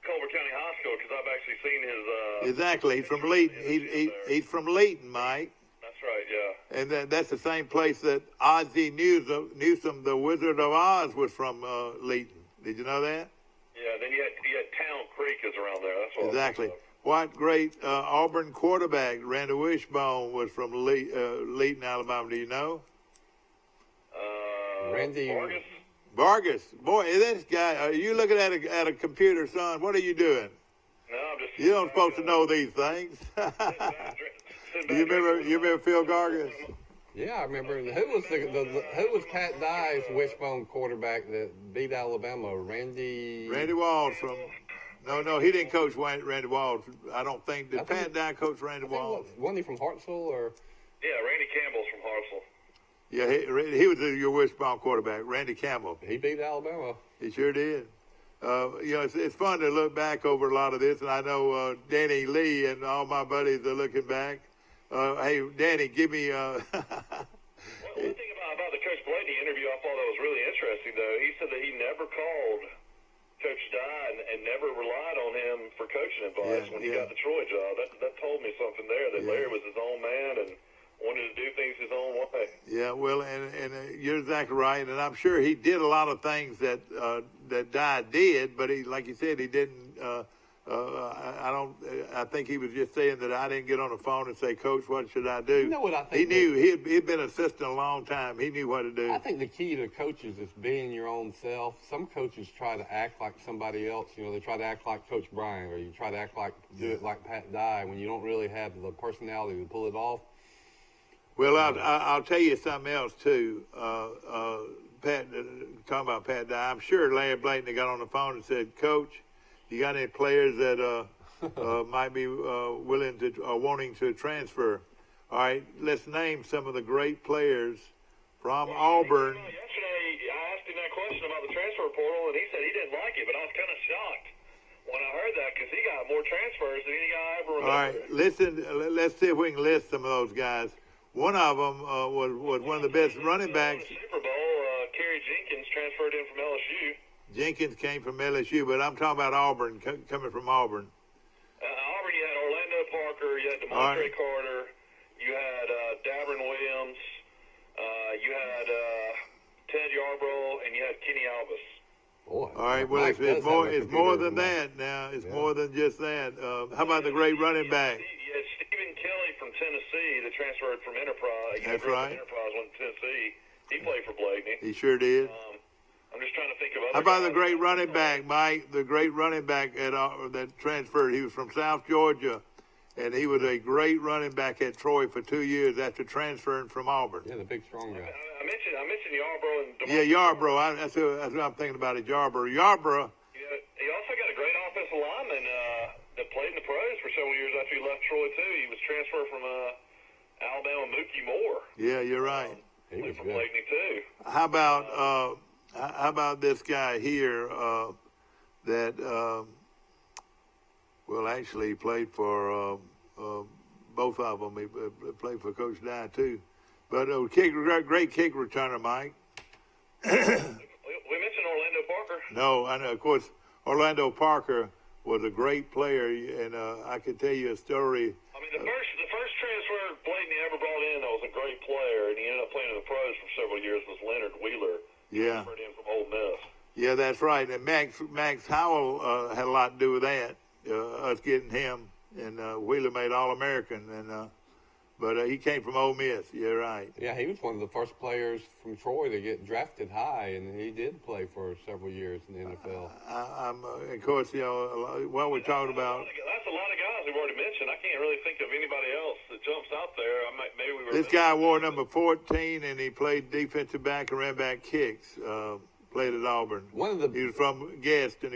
Culver County High School because I've actually seen his. Exactly. He's from Leeton. He's from Leeton, Mike. That's right. Yeah. And that's the same place that Ozzie Newsome, the Wizard of Oz, was from Leeton. Did you know that? Yeah. Then you had Town Creek is around there. That's what. Exactly. What great Auburn quarterback, Randy Wishbone, was from Leeton, Alabama. Do you know? Randy Vargas. Boy, this guy, are you looking at a computer, son? What are you doing? No, I'm just. You don't supposed to know these things. You remember Phil Vargas? Yeah, I remember. Who was Pat Dye's wishbone quarterback that beat Alabama? Randy Walls from. No, he didn't coach Randy Walls. I don't think. Did Pat Dye coach Randy Walls? Wasn't he from Hartsville or? Yeah, Randy Campbell's from Hartsville. Yeah, he was your wishbone quarterback, Randy Campbell. He beat Alabama. He sure did. It's fun to look back over a lot of this, and I know Danny Lee and all my buddies are looking back. Hey, Danny, give me. One thing about the Coach Blaney interview, I thought that was really interesting. Though he said that he never called Coach Dye and never relied on him for coaching advice when he got the Troy job. That told me something there that Larry was his own man and wanted to do things his own way. Yeah, well, and you're exactly right, and I'm sure he did a lot of things that Dye did, but he, like you said, he didn't. I think he was just saying that I didn't get on the phone and say, Coach, what should I do? You know what I think? He knew he'd been an assistant a long time. He knew what to do. I think the key to coaches is being your own self. Some coaches try to act like somebody else. They try to act like Coach Bryant, or you try to do it like Pat Dye when you don't really have the personality to pull it off. Well, I'll tell you something else too. Pat, talking about Pat Dye, I'm sure Larry Blaney got on the phone and said, Coach, you got any players that might be willing to or wanting to transfer? All right, let's name some of the great players from Auburn. Yesterday, I asked him that question about the transfer portal, and he said he didn't like it, but I was kind of shocked when I heard that because he got more transfers than any guy I ever remember. All right, listen, let's see if we can list some of those guys. One of them was one of the best running backs. Super Bowl, Kerry Jenkins transferred in from LSU. Jenkins came from LSU, but I'm talking about Auburn, coming from Auburn. Auburn, you had Orlando Parker, you had DeMontre Carter, you had Davern Williams, you had Ted Yarbrough, and you had Kenny Albus. Boy, all right, well, it's more than that now. It's more than just that. How about the great running back? You had Stephen Kelly from Tennessee that transferred from Enterprise. That's right. Enterprise went to Tennessee. He played for Blakeney. He sure did. I'm just trying to think of other How about guys. the great running back, Mike? The great running back that transferred. He was from South Georgia, and he was a great running back at Troy for 2 years after transferring from Auburn. Yeah, the big strong guy. I mentioned Yarbrough and Yeah, Yarbrough. That's what I'm thinking about it. Yarbrough. He also got a great offensive lineman that played in the pros for several years after he left Troy too. He was transferred from Alabama, Mookie Moore. Yeah, you're right. He was From good. Blakeney too. How about this guy here that actually he played for both of them. He played for Coach Dye too. But great kick returner, Mike. We mentioned Orlando Parker. No, and of course Orlando Parker was a great player, and I could tell you a story. I mean, the first transfer Blakeney ever brought in that was a great player, and he ended up playing in the pros for several years, was Leonard Wheeler. Yeah. Transferred in from Ole Miss. Yeah, that's right. And Max Howell had a lot to do with that, us getting him, and Wheeler made All-American. And but he came from Ole Miss. You're right. Yeah, he was one of the first players from Troy to get drafted high, and he did play for several years in the NFL. Of course, what we're talking about. That's a lot of guys we've already mentioned. I can't really think of anybody else that jumps out there. Maybe we were. This guy wore number 14, and he played defensive back and ran back kicks. Played at Auburn. He was from Gaston.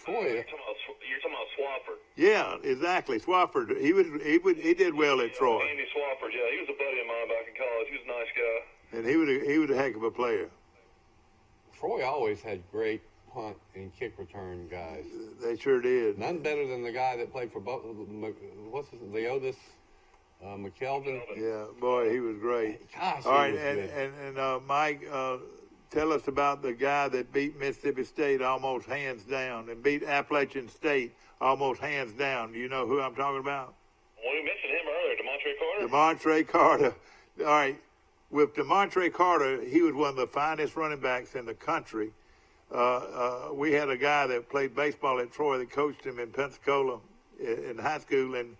Troy. You're talking about Swafford. Yeah, exactly. Swafford. He did well at Troy. Andy Swafford. Yeah, he was a buddy of mine back in college. He was a nice guy. And he was a heck of a player. Troy always had great punt and kick return guys. They sure did. None better than the guy that played for what's his name? Leotis McKelvin. Yeah, boy, he was great. Gosh, all right, and Mike, tell us about the guy that beat Mississippi State almost hands down and beat Appalachian State almost hands down. Do you know who I'm talking about? Well, we mentioned him earlier, DeMontre Carter. DeMontre Carter. All right. With DeMontre Carter, he was one of the finest running backs in the country. We had a guy that played baseball at Troy that coached him in Pensacola in high school and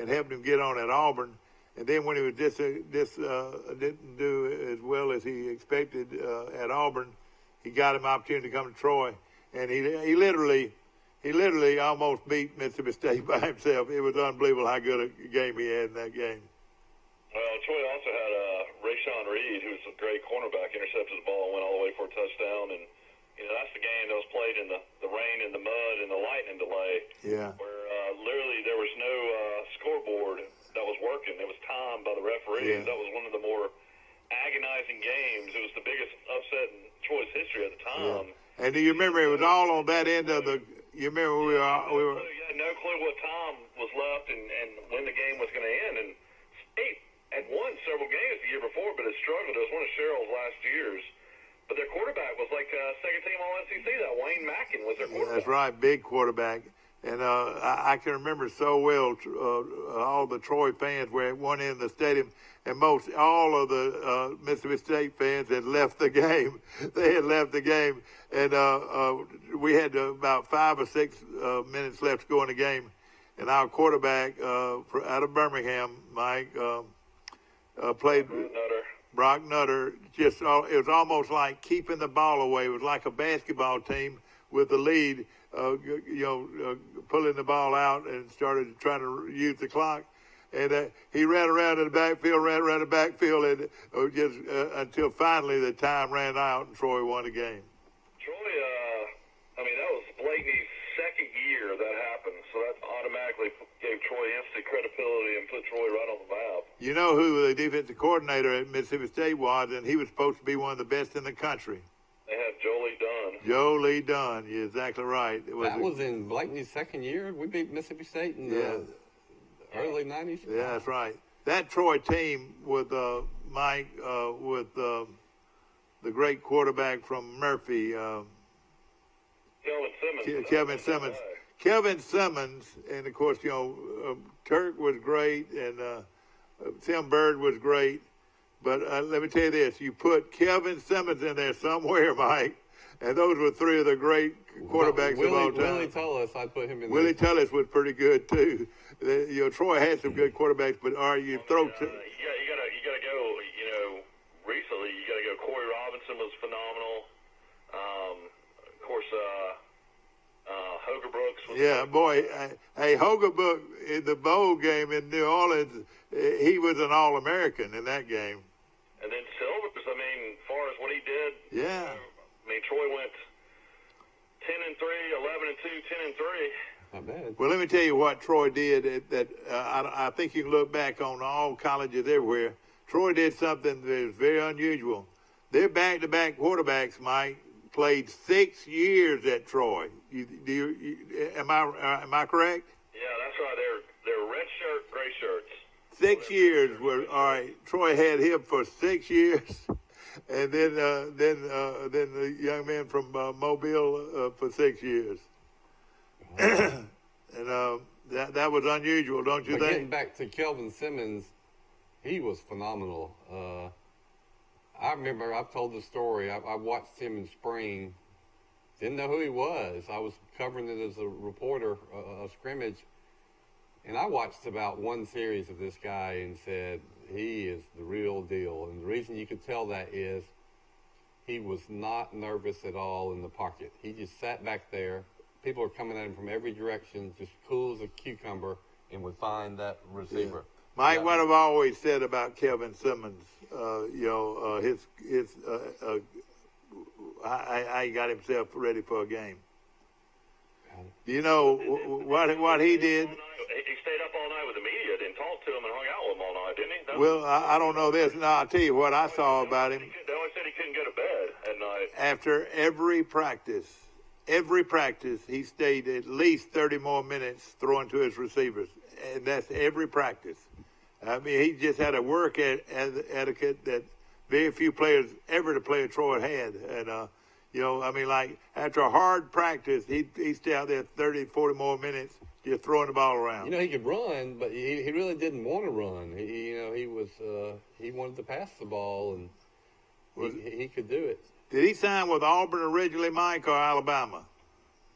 helped him get on at Auburn. And then when he was didn't do as well as he expected at Auburn, he got him an opportunity to come to Troy, and he literally almost beat Mississippi State by himself. It was unbelievable how good a game he had in that game. Well, Troy also had Rayshawn Reed, who was a great cornerback, intercepted the ball and went all the way for a touchdown. And that's the game that was played in the rain and the mud and the lightning delay. Yeah. Where literally there was no scoreboard that was working. It was timed by the referees. Yeah. That was one of the more agonizing games. It was the biggest upset in Troy's history at the time. Yeah. And do you remember it was all on that end of the? You remember we were. You had no clue what time was left and when the game was going to end. And State had won several games the year before, but it struggled. It was one of Cheryl's last years. But their quarterback was like second team All SEC. That Wayne Mackin was their quarterback. That's right, big quarterback. And I can remember so well all the Troy fans were at one end of the stadium, and most all of the Mississippi State fans had left the game. They had left the game, and we had about 5 or 6 minutes left to go in the game. And our quarterback out of Birmingham, Mike, played Brock Nutter. It was almost like keeping the ball away. It was like a basketball team with the lead. Pulling the ball out and started trying to use the clock. And he ran around in the backfield, and just until finally the time ran out and Troy won the game. Troy, that was Blakeney's second year that happened, so that automatically gave Troy instant credibility and put Troy right on the map. You know who the defensive coordinator at Mississippi State was, and he was supposed to be one of the best in the country. They had Joe Lee Dunn. Joe Lee Dunn, you're exactly right. That was in Blakeney's second year. We beat Mississippi State in the early 90s. Yeah, that's right. That Troy team with Mike, with the great quarterback from Murphy, Kelvin Simmons. Kelvin Simmons, and of course, Turk was great, and Tim Bird was great. But let me tell you this, you put Kelvin Simmons in there somewhere, Mike, and those were 3 of the great quarterbacks of all time. Willie Tullis, I'd put him in Willie there. Tullis was pretty good, too. Troy had some good quarterbacks, but you throw... You gotta go, recently, you gotta go. Corey Robinson was phenomenal. Of course, Hoger Brooks was... Yeah, boy. Hey, Hoger Brooks, in the bowl game in New Orleans, he was an All-American in that game. And then Silvers, as far as what he did... Yeah. Troy went 10-3, 11-2, 10-3. Not bad. Well, let me tell you what Troy did I think you can look back on all colleges everywhere. Troy did something that is very unusual. Their back-to-back quarterbacks, Mike, played 6 years at Troy. Am I correct? Yeah, that's right. They're red shirt, gray shirts. 6 years were all right. Troy had him for 6 years. And then the young man from Mobile for 6 years, and that was unusual, don't you think? Getting back to Kelvin Simmons, he was phenomenal. I remember I've told the story. I watched him in spring. Didn't know who he was. I was covering it as a reporter, a scrimmage. And I watched about one series of this guy and said, he is the real deal. And the reason you could tell that is he was not nervous at all in the pocket. He just sat back there. People are coming at him from every direction, just cool as a cucumber, and would find that receiver. Mike, what I've always said about Kelvin Simmons, how he got himself ready for a game. You know what he did? He stayed up all night with the media, didn't talk to him, and hung out with them all night, didn't he? Well, I don't know this. No, I'll tell you what I saw about him. They always said he couldn't go to bed at night. After every practice, he stayed at least 30 more minutes throwing to his receivers, and that's every practice. I mean, he just had a work etiquette that very few players ever to play at Troy had. And, like after a hard practice, he'd stay out there 30, 40 more minutes just throwing the ball around. You know, he could run, but he really didn't want to run. He wanted to pass the ball, and he could do it. Did he sign with Auburn originally, Mike, or Alabama?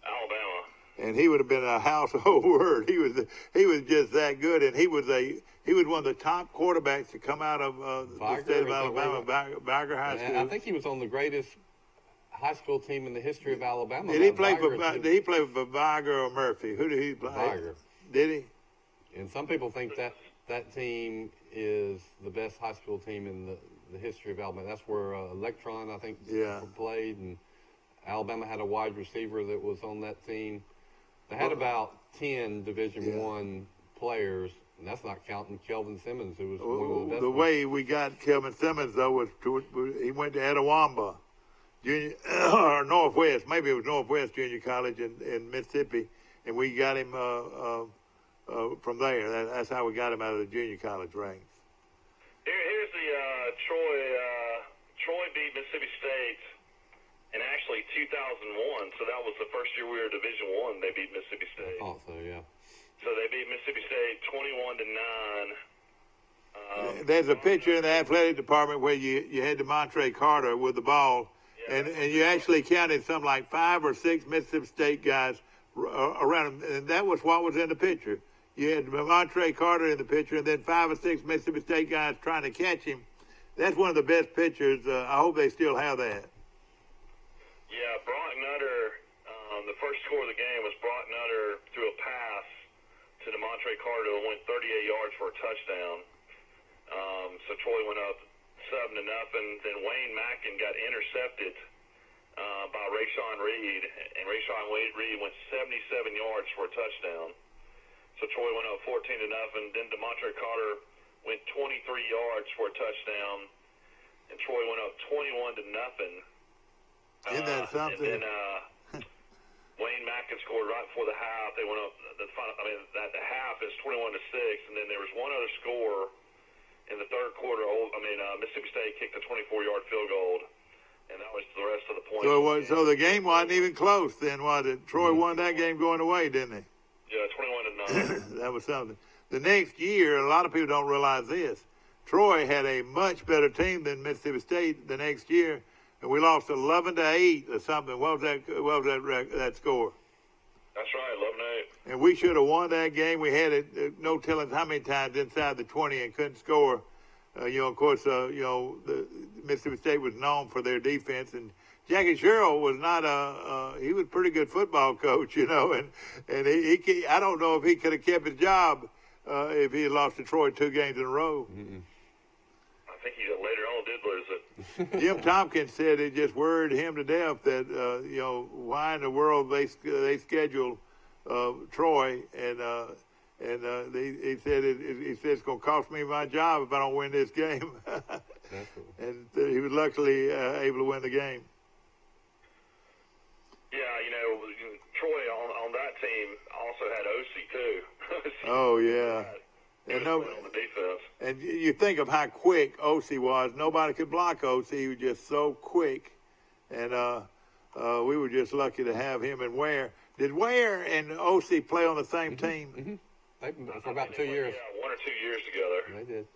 Alabama. And he would have been a household word. He was just that good, and he was one of the top quarterbacks to come out of the state of Alabama, Bagger High School. I think he was on the greatest high school team in the history of Alabama. Did he play for Bagger or Murphy? Who did he play? Bagger. Did he? And some people think that team is the best high school team in the history of Alabama. That's where Electron, I think, played, and Alabama had a wide receiver that was on that team. They had about 10 Division I players, and that's not counting Kelvin Simmons, who was one of the best. The way we got Kelvin Simmons, though, was he went to Etowamba Junior or Northwest. Maybe it was Northwest Junior College in Mississippi, and we got him from there. That's how we got him out of the junior college ranks. Here's the Troy beat Mississippi State in actually 2001. So that was the first year we were Division I. They beat Mississippi State. I thought so, yeah. So they beat Mississippi State 21-9. There's a picture in the athletic department where you had DeMontre Carter with the ball, and you actually counted something like 5 or 6 Mississippi State guys around him, and that was what was in the picture. You had DeMontre Carter in the picture, and then 5 or 6 Mississippi State guys trying to catch him. That's one of the best pictures. I hope they still have that. Yeah, Brock Nutter, the first score of the game was Brock Nutter threw a pass to DeMontre Carter and went 38 yards for a touchdown. So Troy went up 7-0. Then Wayne Mackin got intercepted by Rayshawn Reed, and Rayshawn Reed went 77 yards for a touchdown. So Troy went up 14-0. Then DeMontre Carter went 23 yards for a touchdown, and Troy went up 21-0. Isn't that something? And then Wayne Mackin scored right before the half. They went up the half is 21-6, and then there was one other score in the third quarter. Mississippi State kicked a 24-yard field goal, and that was the rest of the points. So the game wasn't even close then, was it? Troy won that game going away, didn't they? Yeah, 21-9. That was something. The next year, a lot of people don't realize this. Troy had a much better team than Mississippi State the next year, and we lost 11-8 or something. What was that score? That's right, 11-8. And we should have won that game. We had it, no telling how many times inside the 20 and couldn't score. Of course, the Mississippi State was known for their defense, and Jackie Sherrill was not he was a pretty good football coach, and he I don't know if he could have kept his job if he had lost to Troy 2 games in a row. Mm-mm. I think he later on did lose it. Jim Tompkins said it just worried him to death that why in the world they scheduled Troy, and he said it's going to cost me my job if I don't win this game. And he was luckily able to win the game. Yeah, Troy on that team also had OC too. Oh yeah. And on the defense. And you think of how quick OC was. Nobody could block OC. He was just so quick. And we were just lucky to have him and Ware. Did Ware and OC play on the same team? Mm-hmm. For about 2 years. Yeah, 1 or 2 years together. They did.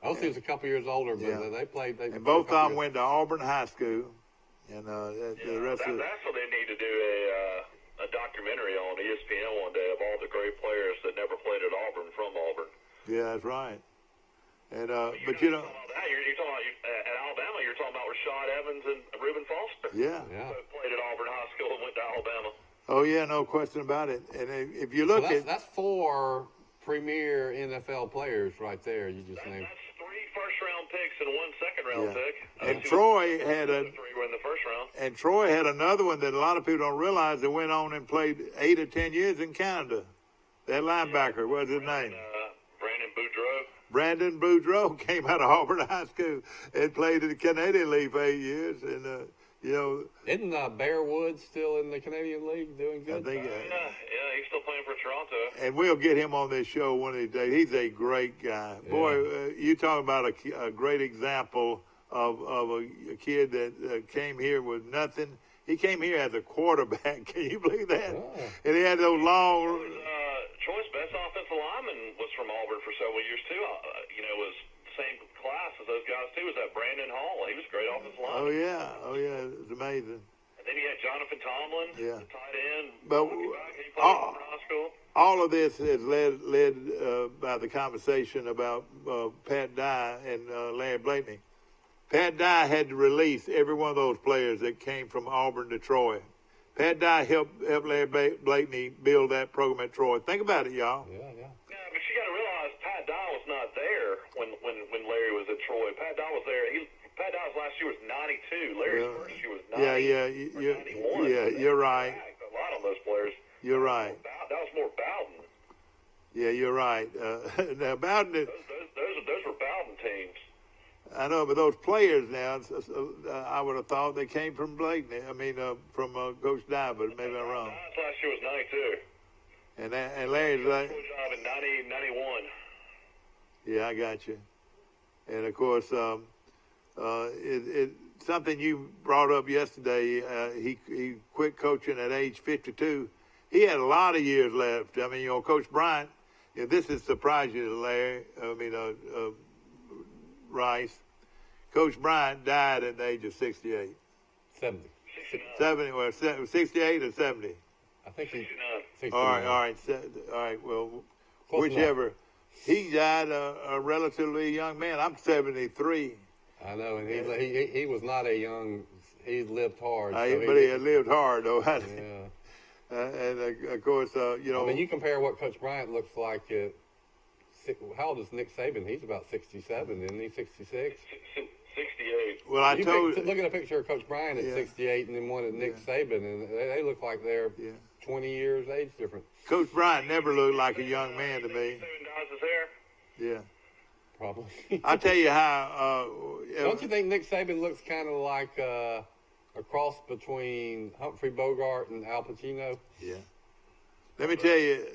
OC was a couple years older, but they played. And both of them went to Auburn High School. And the rest that's what they need to do, a documentary on ESPN one day of all the great players that never played at Auburn from Auburn. Yeah, that's right. And but You're talking about at Alabama. You're talking about Rashad Evans and Reuben Foster. yeah. Both played at Auburn High School and went to Alabama. Oh yeah, no question about it. And if you look at that's 4 premier NFL players right there. You just named. That's 3 first-round picks and 1 second-round pick. And Troy had 3 were in the first round. And Troy had another one that a lot of people don't realize that went on and played 8 or 10 years in Canada. That linebacker, what's his name? Brandon Boudreaux. Brandon Boudreaux came out of Auburn High School and played in the Canadian League for 8 years. And, Isn't Bear Woods still in the Canadian League doing good? I think, Yeah, he's still playing for Toronto. and we'll get him on this show one of these days. He's a great guy. Boy, you talk about a great example of a kid that came here with nothing. He came here as a quarterback. Can you believe that? Oh. And he had those long. Troy's best offensive lineman was from Auburn for several years too. Was the same class as those guys too. Was that Brandon Hall? He was a great offensive lineman. Oh yeah, it's amazing. And then you had Jonathan Tomlin, Yeah. the tight end. But He played at Auburn High School. all of this is led by the conversation about Pat Dye and Larry Blakeney. Pat Dye had to release every one of those players that came from Auburn to Troy. Pat Dye helped Larry Blakeney build that program at Troy. Think about it, y'all. Yeah. Yeah, but you got to realize Pat Dye was not there when Larry was at Troy. Pat Dye was there. Pat Dye's last year was 92. Larry's first year was 91. Yeah, you're right. A lot of those players. You're right. That was more Bowden. Yeah, you're right. Now, Bowden, Those were Bowden teams. I know, but those players now, I would have thought they came from Blakeney. I mean, from Coach Dye, but maybe I'm wrong. Dye's last year was 92. And Larry's like, Full job in 91. yeah, I got you. And of course, it something you brought up yesterday. He quit coaching at age 52. He had a lot of years left. I mean, Coach Bryant. This has surprised you, Larry. Rice. Coach Bryant died at the age of 68. 70. 68 or 70. I think he's 69. All right. Well, Close whichever. enough. He died a relatively young man. I'm 73. I know, and he was not a young. He lived hard. But he had lived hard, though. Yeah. And of course, I mean, you compare what Coach Bryant looks like at. How old is Nick Saban? He's about 67, isn't he? 66. 68. Well, I told look at a picture of Coach Bryant at 68, and then one of Nick Saban, and they look like they're 20 years age different. Coach Bryant never looked like a young man to me. Saban dyes his hair. Yeah. Probably. I'll tell you how. Don't you think Nick Saban looks kind of like a cross between Humphrey Bogart and Al Pacino? Yeah. Let me tell you.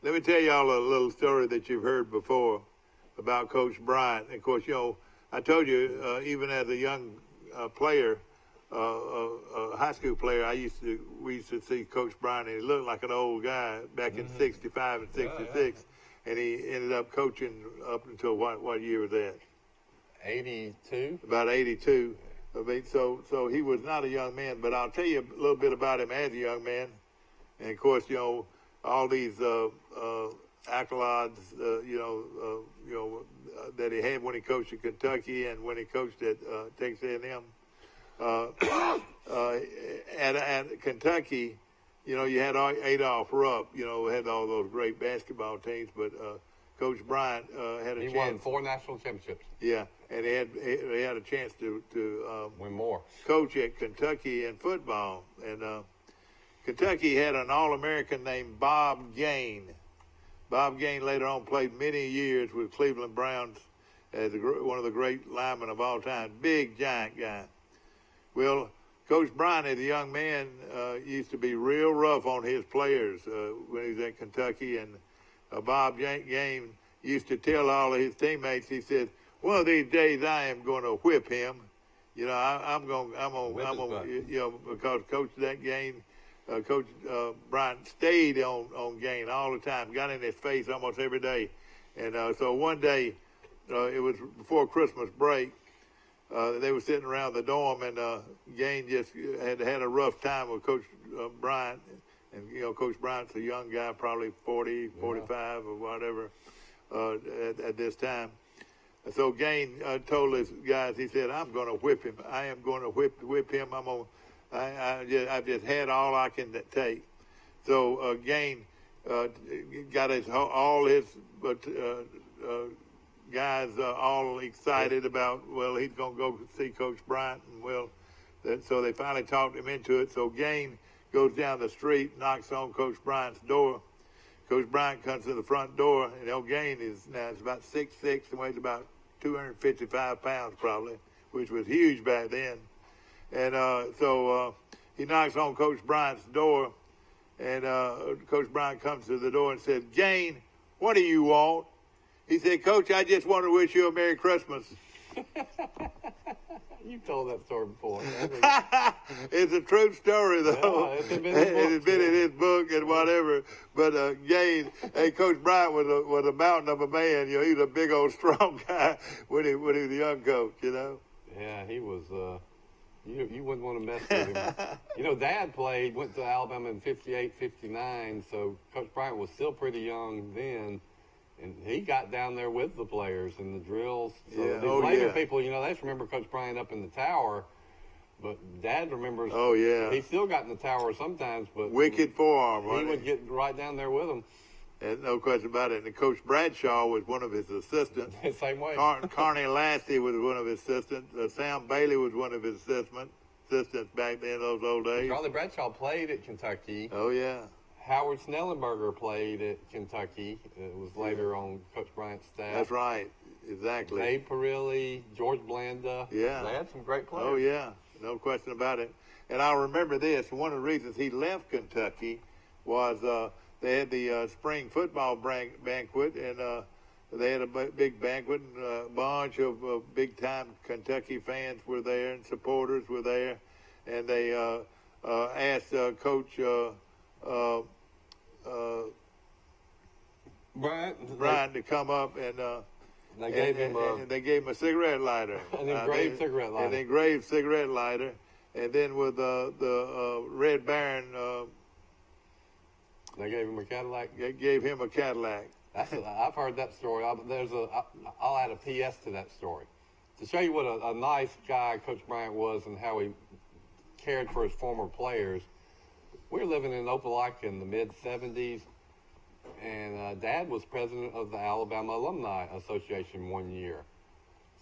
Let me tell y'all a little story that you've heard before about Coach Bryant. And of course, I told you, even as a young player, a high school player, we used to see Coach Bryant, and he looked like an old guy back in 65 and 66. And he ended up coaching up until what year was that? 82. About 82. I mean, so he was not a young man, but I'll tell you a little bit about him as a young man. And of course, all these accolades, that he had when he coached at Kentucky and when he coached at Texas A&M. At Kentucky, you had Adolph Rupp, had all those great basketball teams, but Coach Bryant had a chance. He won 4 national championships. Yeah, and he had a chance to win more. Coach at Kentucky in football, and Kentucky had an All-American named Bob Gain. Bob Gain later on played many years with Cleveland Browns as one of the great linemen of all time. Big, giant guy. Well, Coach Bryant, as a young man, used to be real rough on his players when he was at Kentucky. And Bob Gain used to tell all of his teammates, he said, one of these days I am going to whip him. I'm going to, because Coach that game, Coach Bryant stayed on Gain all the time, got in his face almost every day. And so one day, it was before Christmas break, they were sitting around the dorm, and Gain just had a rough time with Coach Bryant, and Coach Bryant's a young guy, probably 40, 45 or whatever at this time. So Gain told his guys, he said, "I'm going to whip him. I am going to whip him. I've just had all I can take." So Gain got all his guys all excited about, well, he's going to go see Coach Bryant, and so they finally talked him into it. So Gain goes down the street, knocks on Coach Bryant's door. Coach Bryant comes to the front door, and Gain is about 6'6" and weighs about 255 pounds probably, which was huge back then. And so he knocks on Coach Bryant's door, and Coach Bryant comes to the door and said, "Gain, what do you want?" He said, "Coach, I just want to wish you a Merry Christmas." You've told that story before. It's a true story, though. Yeah, it's been in his book and whatever. But Gain, Coach Bryant was a mountain of a man. He was a big old strong guy when he was a young coach. Yeah, he was. You wouldn't want to mess with him. Dad went to Alabama in 58, 59, so Coach Bryant was still pretty young then. And he got down there with the players and the drills. So these later people, they just remember Coach Bryant up in the tower. But Dad remembers. Oh, yeah. He still got in the tower sometimes. But wicked forearm, he would get right down there with them. And no question about it. And Coach Bradshaw was one of his assistants. Same way. Carney Lassie was one of his assistants. Sam Bailey was one of his assistants back then in those old days. Charlie Bradshaw played at Kentucky. Oh, yeah. Howard Snellenberger played at Kentucky. It was later on Coach Bryant's staff. That's right. Exactly. Dave Perilli, George Blanda. Yeah. They had some great players. Oh, yeah. No question about it. And I remember this. One of the reasons he left Kentucky was they had the spring football banquet, and they had a big banquet, and a bunch of big-time Kentucky fans were there and supporters were there. And they asked Coach Bryant to come up, and they gave him a cigarette lighter, an engraved cigarette lighter, and then with the Red Baron, they gave him a Cadillac. Gave him a Cadillac. I've heard that story. I'll add a PS to that story to show you what a nice guy Coach Bryant was and how he cared for his former players. We were living in Opelika in the mid-'70s, and Dad was president of the Alabama Alumni Association one year.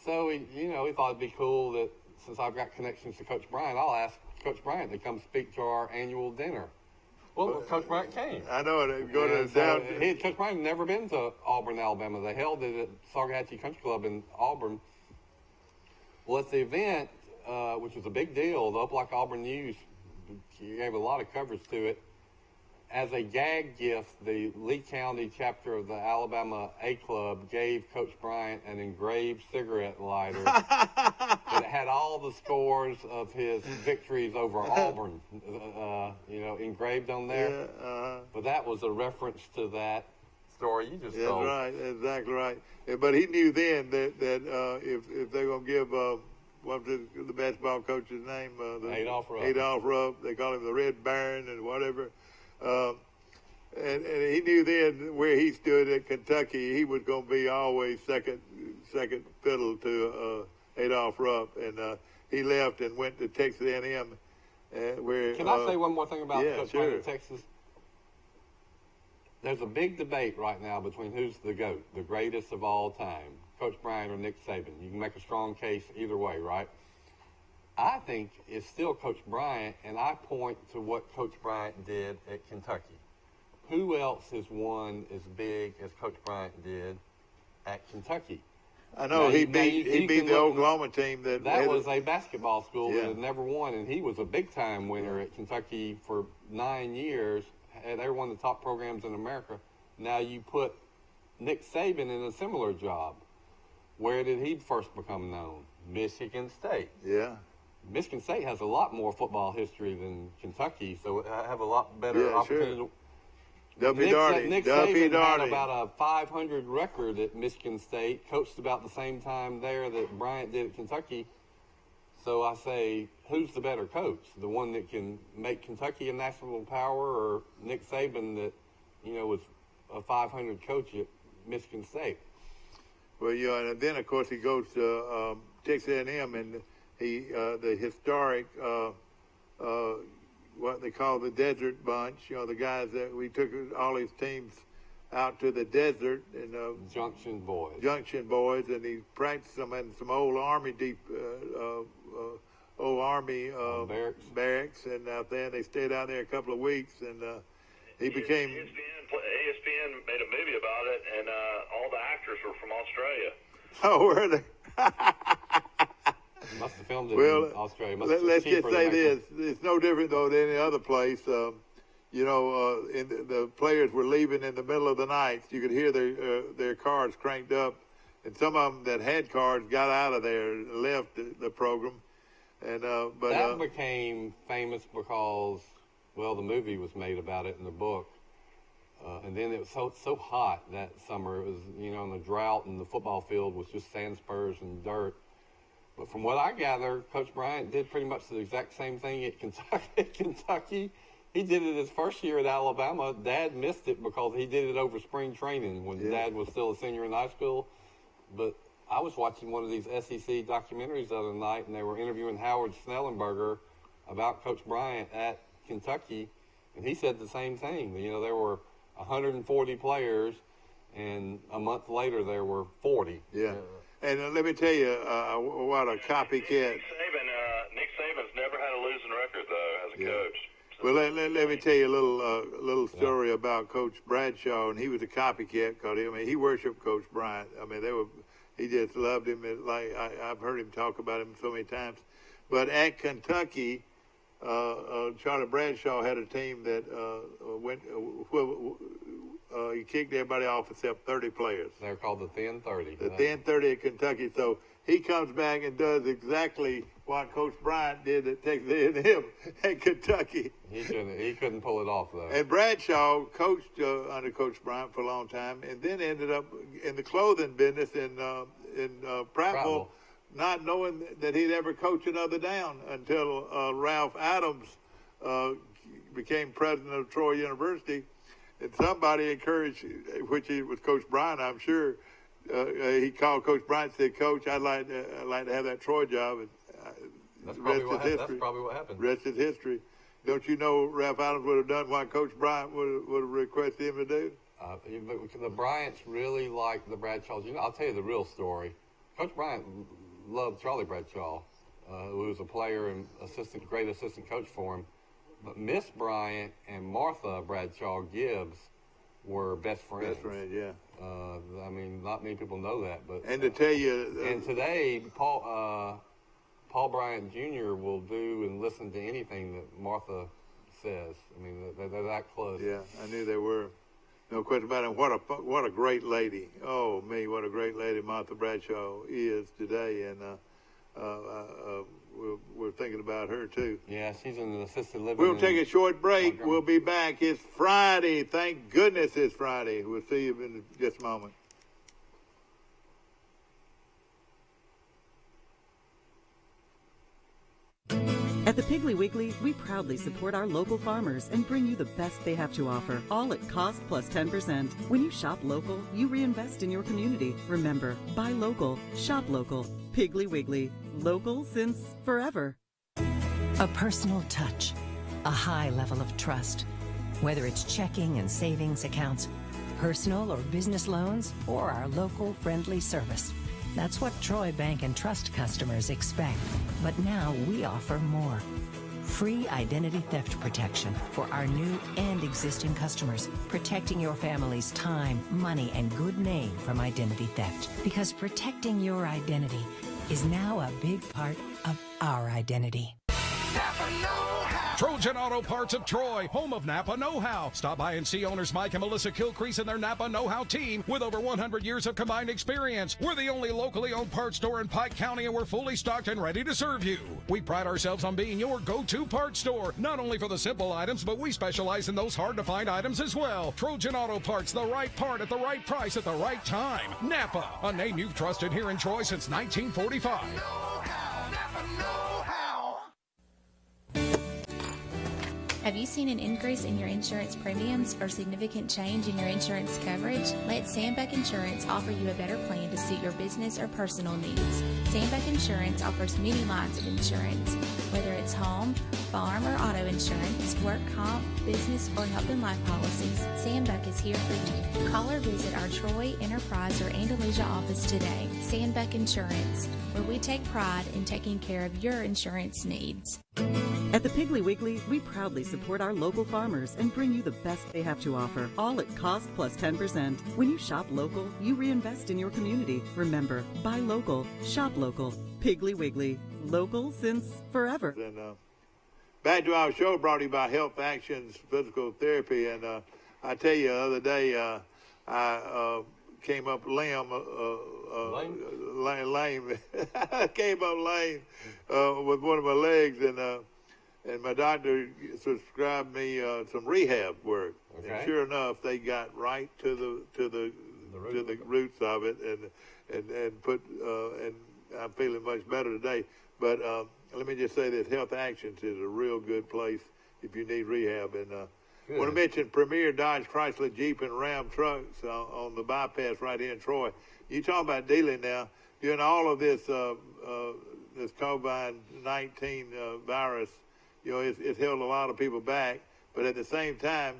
So he thought it'd be cool that since I've got connections to Coach Bryant, I'll ask Coach Bryant to come speak to our annual dinner. Well, Coach Bryant came. I know it. Coach Bryant had never been to Auburn, Alabama. They held it at Sargahatchee Country Club in Auburn. Well, at the event, which was a big deal, the Opelika Auburn News gave a lot of coverage to it. As a gag gift, the Lee County chapter of the Alabama A Club gave Coach Bryant an engraved cigarette lighter that had all the scores of his victories over Auburn, engraved on there. Yeah, But that was a reference to that story you just told. That's right, exactly right. But he knew then that if they're going to give what was the basketball coach's name? Adolph Rupp. Adolph Rupp. They call him the Red Baron and whatever. And he knew then where he stood at Kentucky, he was going to be always second fiddle to Adolph Rupp. And he left and went to Texas A&M. Can I say one more thing about Coach Bryant in Texas? There's a big debate right now between who's the GOAT, the greatest of all time, Coach Bryant or Nick Saban. You can make a strong case either way, right? I think it's still Coach Bryant, and I point to what Coach Bryant did at Kentucky. Who else has won as big as Coach Bryant did at Kentucky? I know he beat the Oklahoma team that was a basketball school that had never won, and he was a big-time winner at Kentucky for 9 years. They were one of the top programs in America. Now you put Nick Saban in a similar job. Where did he first become known? Michigan State. Yeah. Michigan State has a lot more football history than Kentucky, so I have a lot better opportunity. Sure. Nick Saban had about a 500 record at Michigan State, coached about the same time there that Bryant did at Kentucky. So I say, who's the better coach? The one that can make Kentucky a national power, or Nick Saban that, was a 500 coach at Michigan State? Well, and then of course he goes to Texas A&M, and he the historic what they call the Desert Bunch. The guys that we took all these teams out to the desert, and Junction Boys, and he practiced them in some old Army barracks, and out there, and they stayed out there a couple of weeks, and he became. ESPN made a movie about it, and all the actors were from Australia. Oh, were they? Must have filmed it in Australia. Let's just say this: it's no different though than any other place. And the players were leaving in the middle of the night. You could hear their cars cranked up, and some of them that had cars got out of there, left the program, and that became famous because, well, the movie was made about it in the book, and then it was so hot that summer. It was in the drought, and the football field was just sand spurs and dirt. But from what I gather, Coach Bryant did pretty much the exact same thing at Kentucky. He did it his first year at Alabama. Dad missed it because he did it over spring training when Dad was still a senior in high school. But I was watching one of these SEC documentaries the other night, and they were interviewing Howard Snellenberger about Coach Bryant at Kentucky, and he said the same thing. There were 140 players, and a month later there were 40. Yeah. And let me tell you what a copycat. Nick Saban's never had a losing record, though, as a coach. Well, let me tell you a little story about Coach Bradshaw, and he was a copycat because he worshipped Coach Bryant. He just loved him. Like I've heard him talk about him so many times. But at Kentucky, Charlie Bradshaw had a team that he kicked everybody off except 30 players. They're called the Thin 30. The Thin 30 at Kentucky. So he comes back and does exactly what Coach Bryant did at Texas A&M at Kentucky. He couldn't pull it off, though. And Bradshaw coached under Coach Bryant for a long time, and then ended up in the clothing business in Prattville, not knowing that he'd ever coach another down until Ralph Adams became president of Troy University. And somebody encouraged, which was Coach Bryant, I'm sure. He called Coach Bryant and said, "Coach, I'd like to have that Troy job." And that's probably what happened. Rest is history. Don't you know Ralph Adams would have done what Coach Bryant would have requested him to do? The Bryants really liked the Bradshaws. I'll tell you the real story. Coach Bryant loved Charlie Bradshaw, who was a player and great assistant coach for him. But Miss Bryant and Martha Bradshaw Gibbs were best friends. Best friends, yeah. Not many people know that, but. And to tell you. And today, Paul Bryant Jr. will do and listen to anything that Martha says. They're that close. Yeah, I knew they were. No question about it. What a great lady. Oh, me, what a great lady Martha Bradshaw is today. And we're thinking about her, too. Yeah, she's in an assisted living. We'll take a short break. We'll be back. It's Friday. Thank goodness it's Friday. We'll see you in just a moment. At the Piggly Wiggly, we proudly support our local farmers and bring you the best they have to offer, all at cost plus 10%. When you shop local, you reinvest in your community. Remember, buy local, shop local. Piggly Wiggly, local since forever. A personal touch, a high level of trust. Whether it's checking and savings accounts, personal or business loans, or our local friendly service. That's what Troy Bank and Trust customers expect. But now we offer more. Free identity theft protection for our new and existing customers, protecting your family's time, money, and good name from identity theft. Because protecting your identity is now a big part of our identity. Trojan Auto Parts of Troy, home of Napa Know-How. Stop by and see owners Mike and Melissa Kilcrease and their Napa Know-How team with over 100 years of combined experience. We're the only locally owned parts store in Pike County, and we're fully stocked and ready to serve you. We pride ourselves on being your go-to parts store, not only for the simple items, but we specialize in those hard-to-find items as well. Trojan Auto Parts, the right part at the right price at the right time. Napa, a name you've trusted here in Troy since 1945. Know-how, Napa Know-How. Have you seen an increase in your insurance premiums or significant change in your insurance coverage? Let Sandbeck Insurance offer you a better plan to suit your business or personal needs. Sandbeck Insurance offers many lines of insurance, whether it's home, farm, or auto insurance, work comp, business, or health and life policies. Sandbeck is here for you. Call or visit our Troy, Enterprise, or Andalusia office today. Sandbeck Insurance, where we take pride in taking care of your insurance needs. At the Piggly Wiggly, we proudly support our local farmers and bring you the best they have to offer, all at cost plus 10%. When you shop local, you reinvest in your community. Remember, buy local, shop local. Piggly Wiggly, local since forever. And back to our show brought to you by Health Actions Physical Therapy. And I tell you, the other day, I came up lame. I came up lame with one of my legs, and my doctor prescribed me some rehab work. Okay. And sure enough, they got right to the roots of it, and put and I'm feeling much better today. But let me just say this: Health Actions is a real good place if you need rehab. And I want to mention Premier Dodge, Chrysler, Jeep, and Ram trucks on the bypass right here in Troy. You talk about dealing now. During all of this this COVID-19 virus, you know, it's held a lot of people back. But at the same time,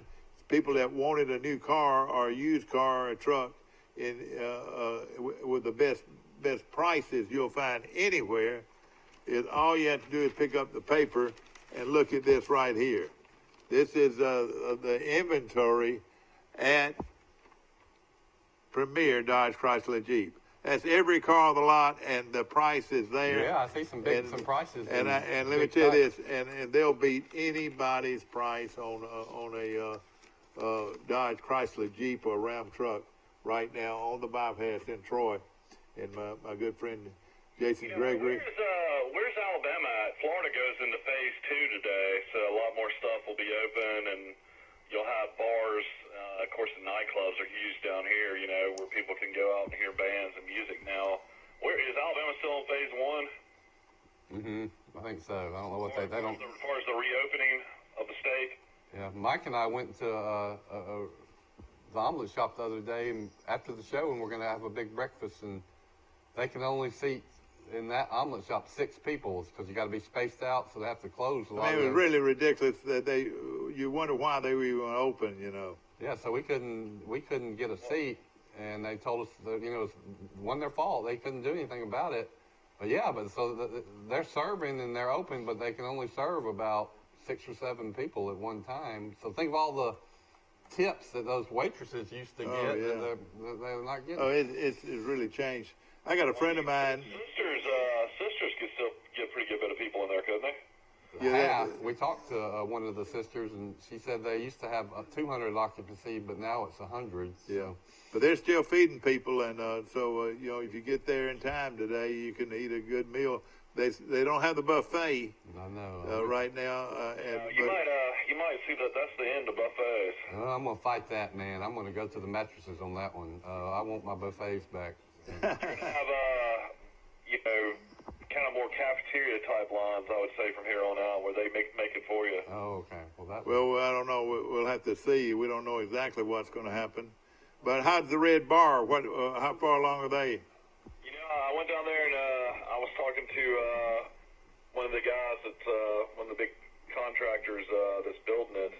people that wanted a new car or a used car or a truck with the best prices you'll find anywhere, is all you have to do is pick up the paper and look at this right here. This is the inventory at Premier Dodge Chrysler Jeep. That's every car on the lot, and the price is there. Yeah, I see some prices. And let me tell you this, and they'll beat anybody's price on a Dodge Chrysler Jeep or Ram truck right now on the bypass in Troy. And my good friend Jason Gregory. Where's Alabama at? Florida goes into phase 2 today, so a lot more stuff will be open, and you'll have bars. Of course, the nightclubs are huge down here, you know, where people can go out and hear bands and music now. Where is Alabama still in phase 1? I think so. I don't know what they don't. As far as the reopening of the state? Yeah, Mike and I went to the omelet shop the other day, and after the show, and we're going to have a big breakfast, and they can only seat in that omelet shop 6 people because you got to be spaced out, so they have to close a lot. I mean, it was really ridiculous that you wonder why they were even open, you know. Yeah, so we couldn't get a seat, and they told us that, you know, it wasn't their fault. They couldn't do anything about it. But yeah, they're serving and they're open, but they can only serve about 6 or 7 people at one time. So think of all the tips that those waitresses used to get. Yeah. They're not getting. Oh, it's really changed. I got a friend of mine. Sisters could still get a pretty good bit of people in there, couldn't they? Yeah, we talked to one of the sisters, and she said they used to have a 200 occupancy, but now it's 100. So. Yeah, but they're still feeding people, and so you know, if you get there in time today, you can eat a good meal. They don't have the buffet. I know. Right now. You might see that's the end of buffets. I'm gonna fight that, man. I'm gonna go to the mattresses on that one. I want my buffets back. You're gonna have kind of more cafeteria type lines, I would say, from here on out, where they make it for you. Oh, okay. Well, I don't know. We'll have to see. We don't know exactly what's going to happen. But how's the Red Bar? How far along are they? You know, I went down there and I was talking to one of the guys that's one of the big contractors that's building it,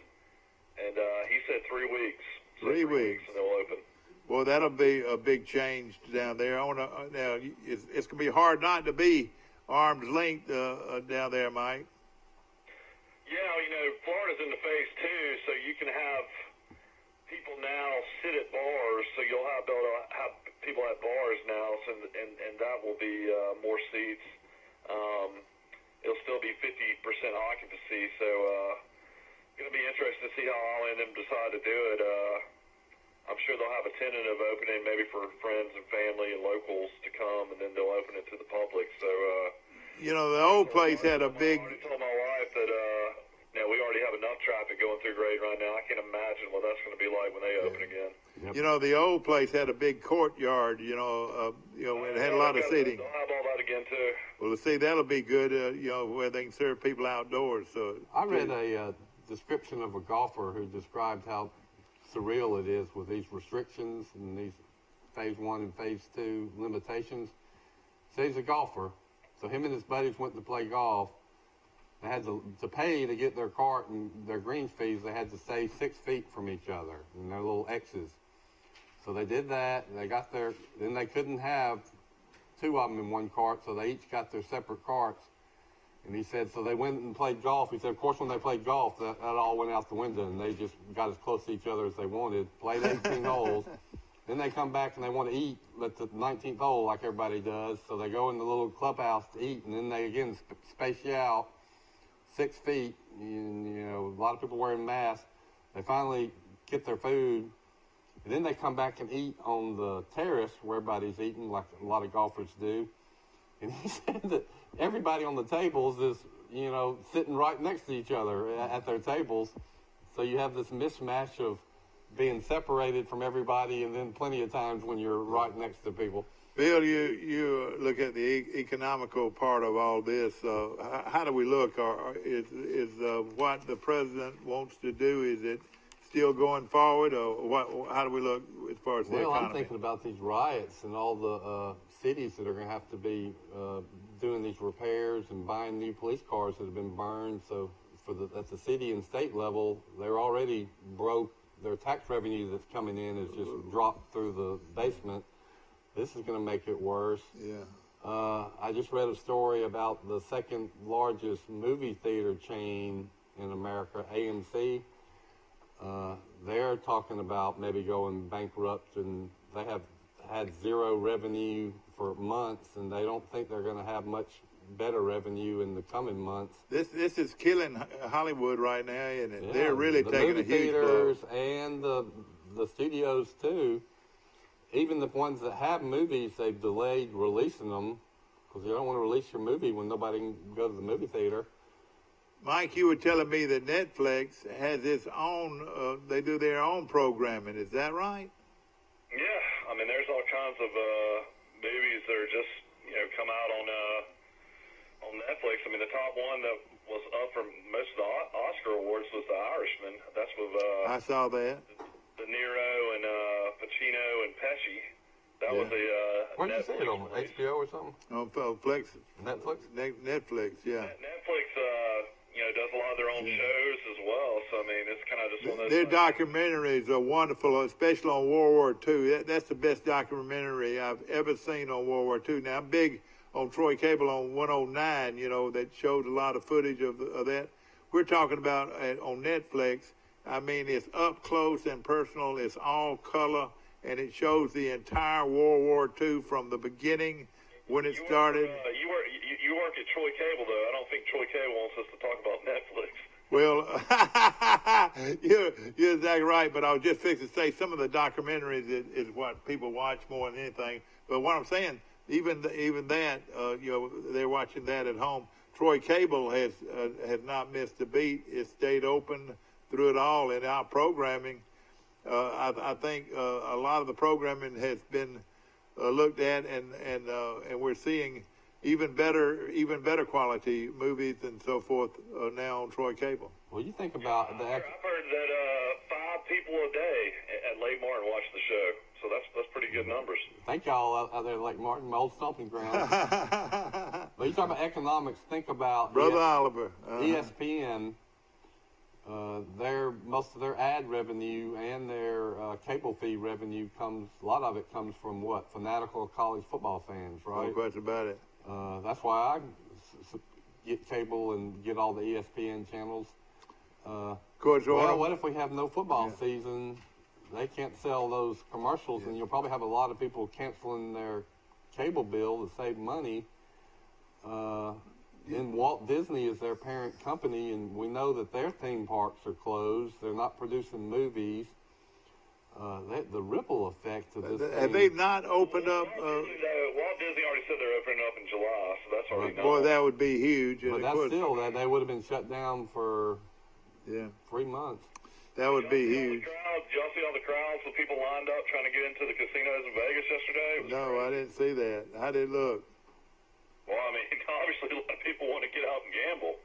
and he said 3 weeks. 3 weeks. And they'll open. Well, that'll be a big change down there. Now it's going to be hard not to be arm's length down there, Mike. Yeah, you know, Florida's into phase 2, so you can have people now sit at bars. So you'll be able to have people at bars now, and that will be more seats. It'll still be 50% occupancy, so going to be interesting to see how all of them decide to do it. I'm sure they'll have a tentative opening maybe for friends and family and locals to come, and then they'll open it to the public. So, you know, the old place had a big. I already told my wife that we already have enough traffic going through Grade right now. I can't imagine what that's going to be like when they open again. Yep. You know, the old place had a big courtyard. You know, it had a lot of seating. They'll have all that again too. Well, see, that'll be good. You know, where they can serve people outdoors. So I read description of a golfer who described how surreal it is with these restrictions and these phase 1 and phase 2 limitations. So he's a golfer. So him and his buddies went to play golf. They had to pay to get their cart and their greens fees. They had to stay 6 feet from each other and their little X's. So they did that. They got their. Then they couldn't have 2 of them in one cart, so they each got their separate carts. And he said, so they went and played golf. He said, of course, when they played golf, that all went out the window, and they just got as close to each other as they wanted, played 18 holes. Then they come back and they want to eat at the 19th hole like everybody does. So they go in the little clubhouse to eat, and then they, again, space you out 6 feet. And, you know, a lot of people wearing masks. They finally get their food, and then they come back and eat on the terrace where everybody's eating, like a lot of golfers do. And he said that everybody on the tables is, you know, sitting right next to each other at their tables. So you have this mismatch of being separated from everybody, and then plenty of times when you're right next to people. Bill, you look at the economical part of all this. How do we look? Is what the president wants to do, is it still going forward, or what? How do we look as far as the economy? Well, I'm thinking about these riots and all the cities that are going to have to be doing these repairs and buying new police cars that have been burned. So at the city and state level, they're already broke. Their tax revenue that's coming in has just dropped through the basement. This is going to make it worse. Yeah. I just read a story about the second largest movie theater chain in America, AMC. They're talking about maybe going bankrupt, and they have had zero revenue for months, and they don't think they're going to have much better revenue in the coming months. This is killing Hollywood right now, and Yeah, they're really taking a huge blow. The movie theaters and the studios too. Even the ones that have movies, they've delayed releasing them because you don't want to release your movie when nobody can go to the movie theater. Mike, you were telling me that Netflix has its own, they do their own programming. Is that right? Yeah, I mean, there's all kinds of movies that are just, you know, come out on Netflix. I mean, the top one that was up for most of the Oscar awards was The Irishman. That's with I saw that. De Niro and Pacino and Pesci. That was a Where'd you see it on? release. HBO or something? On Flex. Netflix? Netflix, yeah. Netflix, you know, does a lot of their own shows as well. So I mean, it's kind of just one of those. Their documentaries are wonderful, especially on World War II. That's the best documentary I've ever seen on World War II. Now, I'm big on Troy Cable on 109, you know, that shows a lot of footage of that. We're talking about on Netflix. I mean, it's up close and personal. It's all color, and it shows the entire World War II from the beginning when it started. You work at Troy Cable, though. I don't think Troy Cable wants us to talk about Netflix. Well, you're exactly right, but I was just fixing to say some of the documentaries is what people watch more than anything. But what I'm saying, even that, you know, they're watching that at home. Troy Cable has not missed a beat. It stayed open through it all in our programming. I think a lot of the programming has been looked at, and we're seeing even better quality movies and so forth now on Troy Cable. Well, you think about the. I've heard that 5 people a day at Lake Martin watch the show, so that's pretty good numbers. Thank y'all out there, Lake Martin, my old stomping ground. But you talk about economics. Think about Brother Oliver. ESPN. Most of their ad revenue and their cable fee revenue comes. A lot of it comes from what? Fanatical college football fans, right? No question about it. That's why I get cable and get all the ESPN channels. What if we have no football season? They can't sell those commercials, and you'll probably have a lot of people canceling their cable bill to save money. Then Walt Disney is their parent company, and we know that their theme parks are closed. They're not producing movies. The ripple effect of this. Have they not opened up? Walt Disney already said they're opening up in July, so that's already done. Boy, that would be huge. But that's still that they would have been shut down for 3 months. That would be huge. Did y'all see all the crowds with people lined up trying to get into the casinos in Vegas yesterday? No, I didn't see that. How did it look? Well, I mean, obviously a lot of people want to get out and gamble.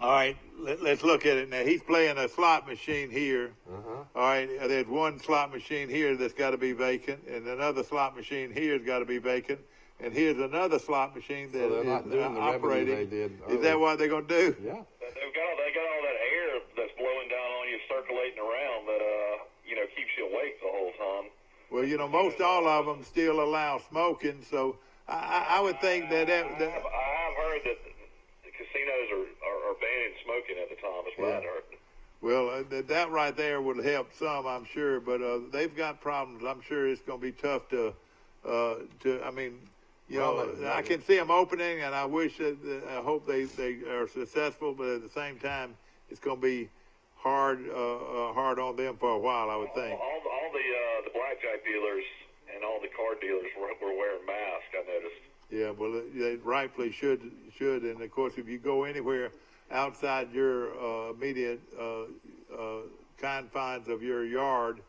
All right, let's look at it now. He's playing a slot machine here. Uh-huh. All right, there's one slot machine here that's got to be vacant, and another slot machine here has got to be vacant, and here's another slot machine that So they're is not doing the revenue operating. they did Is that what they're going to do? Yeah. They got all that air that's blowing down on you, circulating around that keeps you awake the whole time. Well, most all of them still allow smoking, so I would think that I have heard that the casinos are banning smoking at the time. Is what I heard. well, that right there would help some, I'm sure, but they've got problems. I'm sure it's going to be tough to. I can see them opening, and I wish that I hope they are successful, but at the same time, it's going to be hard on them for a while, I would think. All the blackjack dealers and all the card dealers were wearing masks, I noticed. Yeah, well, they rightfully should, and of course, if you go anywhere outside your immediate confines of your yard,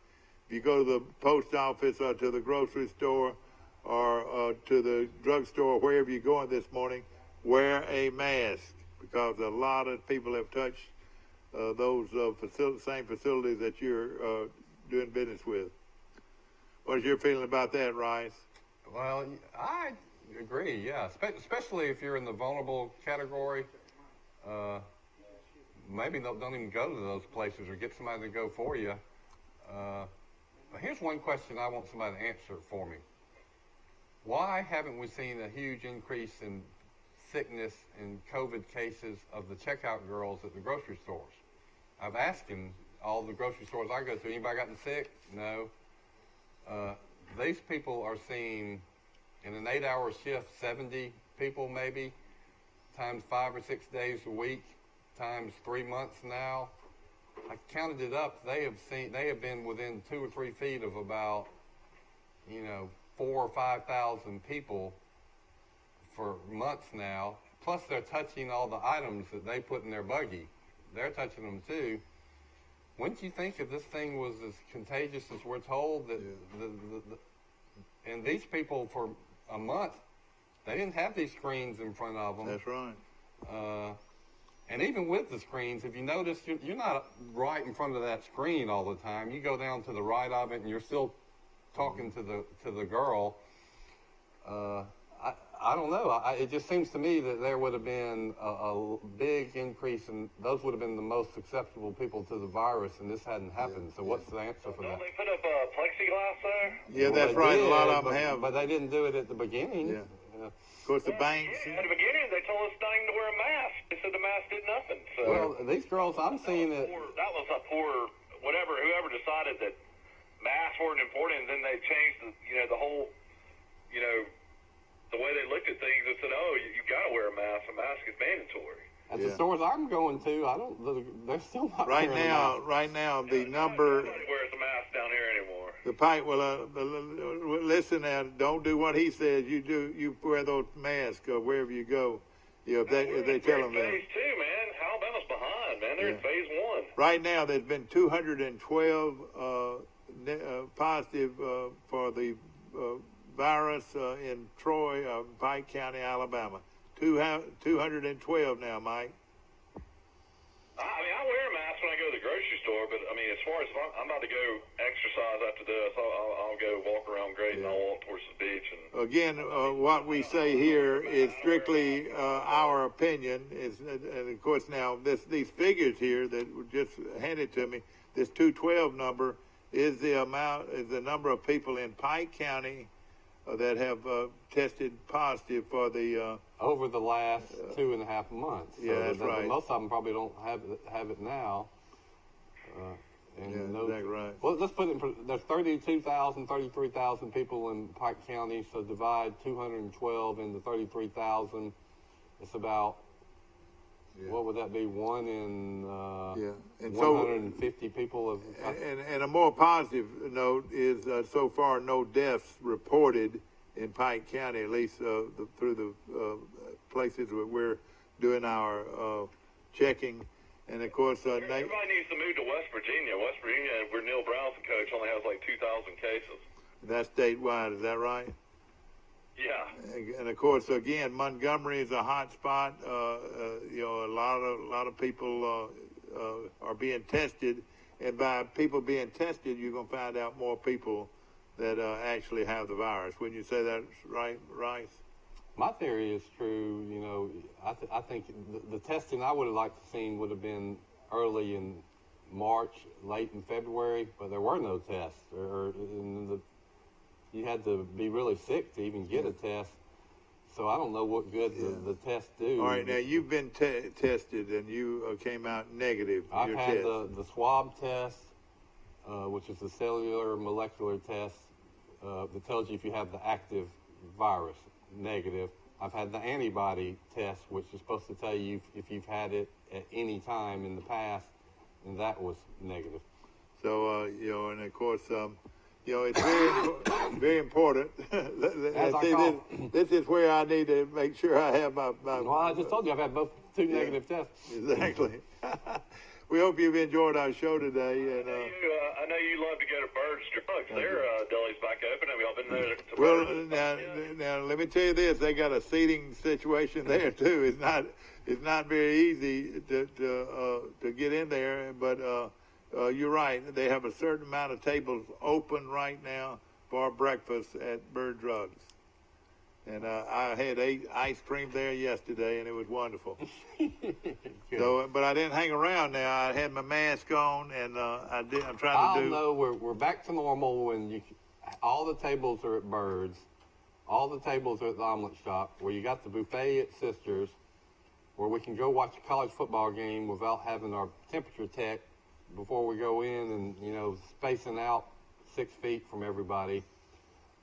if you go to the post office or to the grocery store or to the drugstore, wherever you're going this morning, wear a mask, because a lot of people have touched those same facilities that you're doing business with. What is your feeling about that, Rice? Well, I agree, yeah. Especially if you're in the vulnerable category. Maybe don't even go to those places, or get somebody to go for you. But here's one question I want somebody to answer for me. Why haven't we seen a huge increase in sickness and COVID cases of the checkout girls at the grocery stores? I've asked them, all the grocery stores I go to, anybody gotten sick? No. These people are seeing, in an 8-hour shift, 70 people maybe, times 5 or 6 days a week, times 3 months now. I counted it up. They have been within 2 or 3 feet of about, 4,000 or 5,000 people for months now. Plus, they're touching all the items that they put in their buggy. They're touching them too. Wouldn't you think if this thing was as contagious as we're told, that and these people for a month, they didn't have these screens in front of them. That's right. And even with the screens, if you notice, you're not right in front of that screen all the time. You go down to the right of it, and you're still talking to the girl. I don't know. It just seems to me that there would have been a big increase, and those would have been the most susceptible people to the virus, and this hadn't happened. So what's the answer for that? Don't they put up plexiglass there? Yeah, Well, that's they right. did, A lot of them have. but they didn't do it at the beginning. Yeah. Of course, the banks. Yeah, at the beginning, they told us not even to wear a mask. They said the mask did nothing. So Well, these girls, I'm seeing it. that was a poor, whoever decided that masks weren't important, and then they changed the whole, the way they looked at things and said, oh, you got to wear a mask. A mask is mandatory. At the stores I'm going to, they're still not Right wearing now, masks. the number. Nobody wears a mask down here anymore. The pipe. Well, listen now. Don't do what he says. You wear those masks wherever you go. If they tell them that. Phase 2, man. Alabama's behind, man. They're in phase 1. Right now, there's been 212 positive for the virus in Troy, Pike County, Alabama. 212 now, Mike. I wear a mask when I go to the grocery store, but as far as if I'm about to go exercise after this, I'll go walk around Great and I'll walk towards the beach. And Again, what we say here is strictly our opinion. And of course, now these figures here that were just handed to me, this 212 number is the number of people in Pike County that have tested positive for the. Over the last 2.5 months. So that's right. Most of them probably don't have it now. Exactly right. Well, let's put it in. There's 32,000, 33,000 people in Pike County. So divide 212 into 33,000. It's about. What would that be? 1 in and 150 people. And a more positive note is so far no deaths reported in Pike County, at least through the places where we're doing our checking. And of course, everybody needs to move to West Virginia. West Virginia, where Neil Brown's the coach, only has like 2,000 cases. That's statewide, is that right? Yeah. And of course, again, Montgomery is a hot spot. You know, a lot of people are being tested, and by people being tested, you're gonna find out more people that actually have the virus. Wouldn't you say that's right, Rice? My theory is true. You know, I think the testing I would have liked to seen would have been early in March, late in February, but there were no tests. You had to be really sick to even get a test. So I don't know what good the tests do. All right, now you've been tested and you came out negative. I've your had test. the swab test, which is a cellular molecular test that tells you if you have the active virus, negative. I've had the antibody test, which is supposed to tell you if you've had it at any time in the past, and that was negative. So, you know, and of course, you know, it's very important. This is where I need to make sure I have my Well, I just told you I've had both two negative tests. Exactly. We hope you've enjoyed our show today. And I know you love to go to Bird's Drugs. Their deli's back open. Have y'all been there to well, Bird's? now let me tell you this: they got a seating situation there too. It's not very easy to get in there, but you're right. They have a certain amount of tables open right now for breakfast at Bird Drugs. And I had ice cream there yesterday, and it was wonderful. So, but I didn't hang around now. I had my mask on, and I'm trying to do. know we're back to normal when all the tables are at Birds, all the tables are at the omelet shop, where you got the buffet at Sisters, where we can go watch a college football game without having our temperature tech before we go in, and spacing out 6 feet from everybody.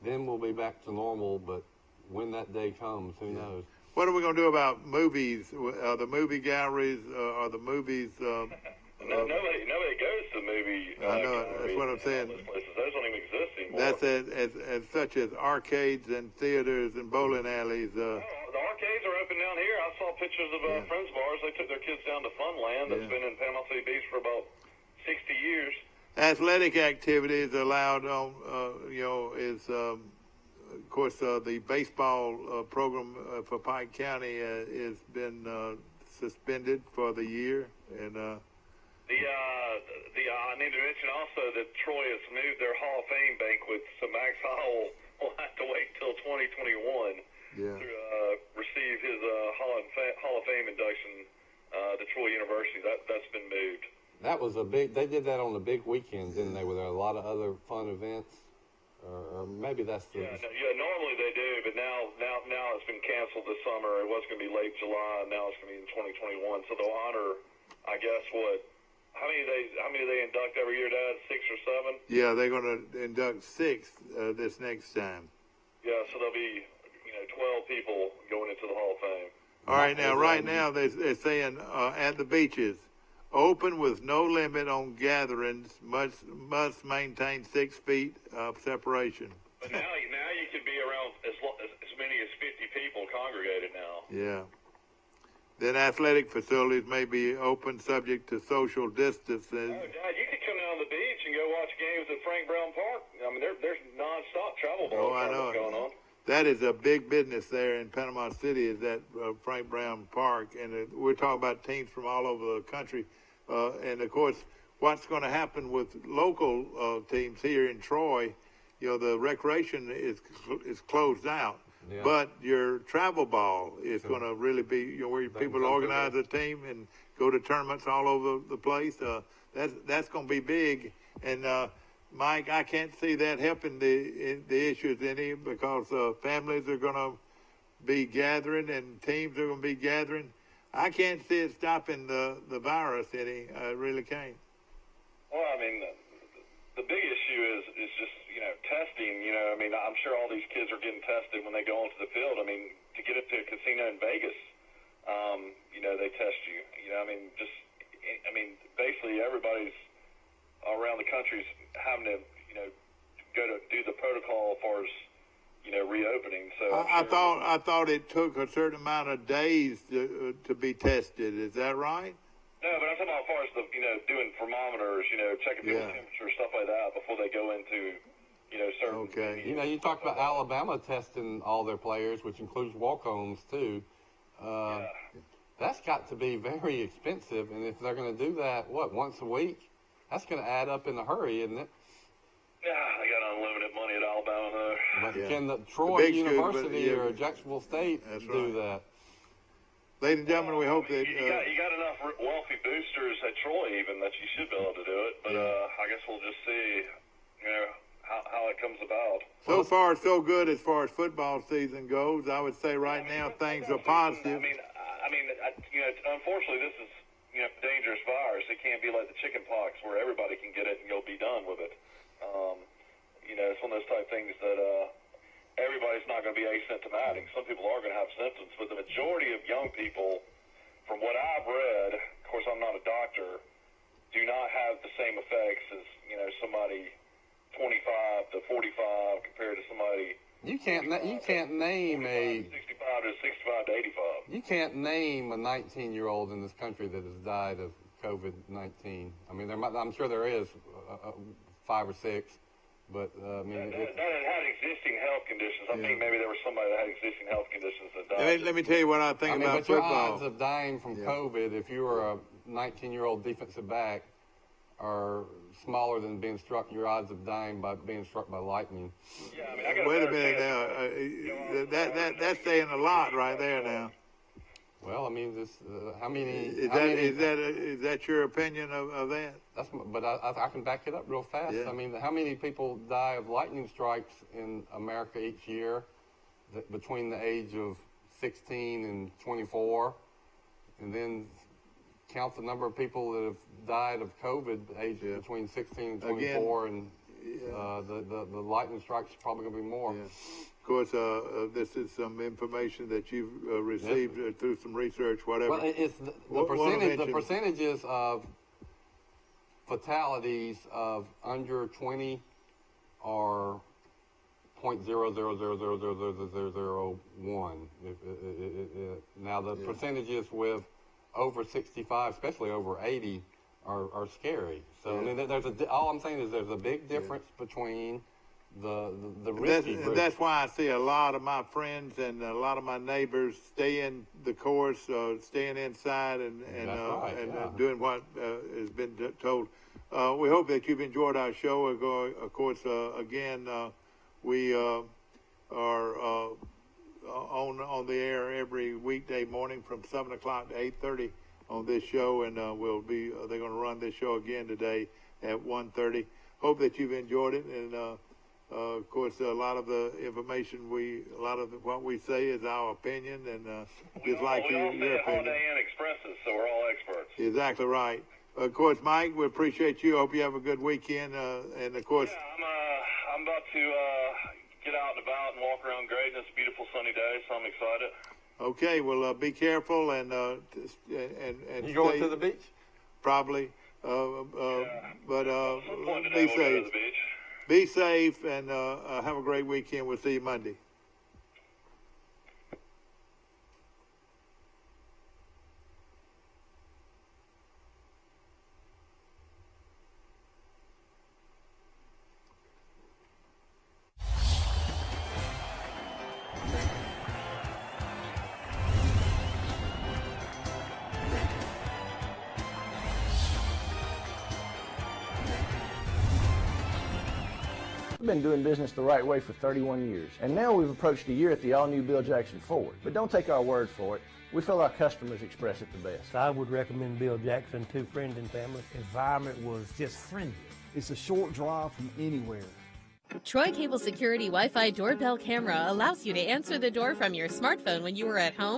Then we'll be back to normal, but when that day comes, who knows? What are we going to do about movies? The movie galleries, or the movies? Nobody goes to movie. I know. That's what I'm saying. Places. Those don't even exist anymore. That's as such as arcades and theaters and bowling alleys. The arcades are open down here. I saw pictures of friends of ours. They took their kids down to Funland. That's been in Panama City Beach for about 60 years. Athletic activities allowed on, of course, the baseball program for Pike County has been suspended for the year, and I need to mention also that Troy has moved their Hall of Fame banquet, so Max Howell will have to wait till 2021 to receive his Hall of Fame induction to Troy University. That's been moved. That was they did that on a big weekend, didn't they? Were there a lot of other fun events? Or maybe that's the... normally they do, but now it's been canceled this summer. It was going to be late July, and now it's going to be in 2021. So they'll honor, I guess, how many do they induct every year, Dad? 6 or 7? Yeah, they're going to induct 6 this next time. Yeah, so there'll be 12 people going into the Hall of Fame. All right, now right now they're saying at the beaches, open with no limit on gatherings, must maintain 6 feet of separation. But now you can be around as many as 50 people congregated now. Yeah. Then athletic facilities may be open subject to social distancing. Oh, God, you could come down to the beach and go watch games at Frank Brown Park. I mean, there's nonstop travel ball going on. That is a big business there in Panama City, is that Frank Brown Park. And we're talking about teams from all over the country. And, of course, what's going to happen with local teams here in Troy, the recreation is closed out. Yeah. But your travel ball is going to really be where people organize a team and go to tournaments all over the place. That's going to be big. And, Mike, I can't see that helping the issues any, because families are going to be gathering and teams are going to be gathering. I can't see it stopping the virus any. I really can't. Well, I mean, the big issue is just, testing. I mean, I'm sure all these kids are getting tested when they go onto the field. I mean, to get into a casino in Vegas, they test you. Basically everybody's around the country's having to, go to do the protocol as far as, reopening. So I thought it took a certain amount of days to be tested. Is that right? No, but I'm talking about as far as doing thermometers, checking people's temperature, stuff like that before they go into certain. Okay. You know, you talked about Alabama testing all their players, which includes walk-ons too. That's got to be very expensive, and if they're going to do that, once a week, that's going to add up in a hurry, isn't it? Yeah, they got unlimited money at Alabama, though. But Yeah. can the The Troy big school, University but, yeah. or Jacksonville State That's do right. that? Ladies and gentlemen, we hope that. You got enough wealthy boosters at Troy even that you should be able to do it, but I guess we'll just see, how it comes about. So far, so good as far as football season goes. I would say right now things are positive. Unfortunately, this is a dangerous virus. It can't be like the chicken pox where everybody can get it and go be done with it. It's one of those type things that everybody's not going to be asymptomatic. Some people are going to have symptoms, but the majority of young people, from what I've read, of course I'm not a doctor, do not have the same effects as somebody 25 to 45 compared to somebody. You can't name a 65 to 85. You can't name a 19-year-old in this country that has died of COVID-19. I mean, I'm sure there is 5 or 6, but that had existing health conditions. I think maybe there was somebody that had existing health conditions that died. Let me tell you what I think about but your football. odds of dying from COVID, if you were a 19-year-old defensive back, are smaller than being struck. Your odds of dying by being struck by lightning. Yeah, I got Wait a minute now. That's saying a lot right there now. Well, I mean, how many? Is that your opinion of that? But I can back it up real fast. Yeah. I mean, how many people die of lightning strikes in America each year between the age of 16 and 24? And then count the number of people that have died of COVID aged between 16 and 24, and the lightning strikes is probably going to be more. Yeah. Of course, this is some information that you've received through some research, whatever. Well, it's the percentages of fatalities of under 20 are 0.000000001. Now the percentages with over 65, especially over 80, are scary. So I mean, all I'm saying is there's a big difference between the risky group. That's why I see a lot of my friends and a lot of my neighbors staying the course, staying inside and doing what has been told. We hope that you've enjoyed our show. Of course, again, we are on the air every weekday morning from 7 o'clock to 8:30 on this show, and they're going to run this show again today at 1:30. Hope that you've enjoyed it, and of course, a lot of the information what we say is our opinion, and just like your opinion. Holiday Inn Expresses, so we're all experts. Exactly right. Of course, Mike, we appreciate you. Hope you have a good weekend, and of course. Yeah, I'm about to get out and about and walk around Graydon. It's a beautiful sunny day, so I'm excited. Okay, well, be careful and you going to the beach? Probably, but be safe. We'll go to the beach. Be safe and have a great weekend. We'll see you Monday. We've been doing business the right way for 31 years, and now we've approached a year at the all-new Bill Jackson Ford. But don't take our word for it. We feel our customers express it the best. I would recommend Bill Jackson to friends and family. Environment was just friendly. It's a short drive from anywhere. Troy Cable Security Wi-Fi doorbell camera allows you to answer the door from your smartphone when you are at home,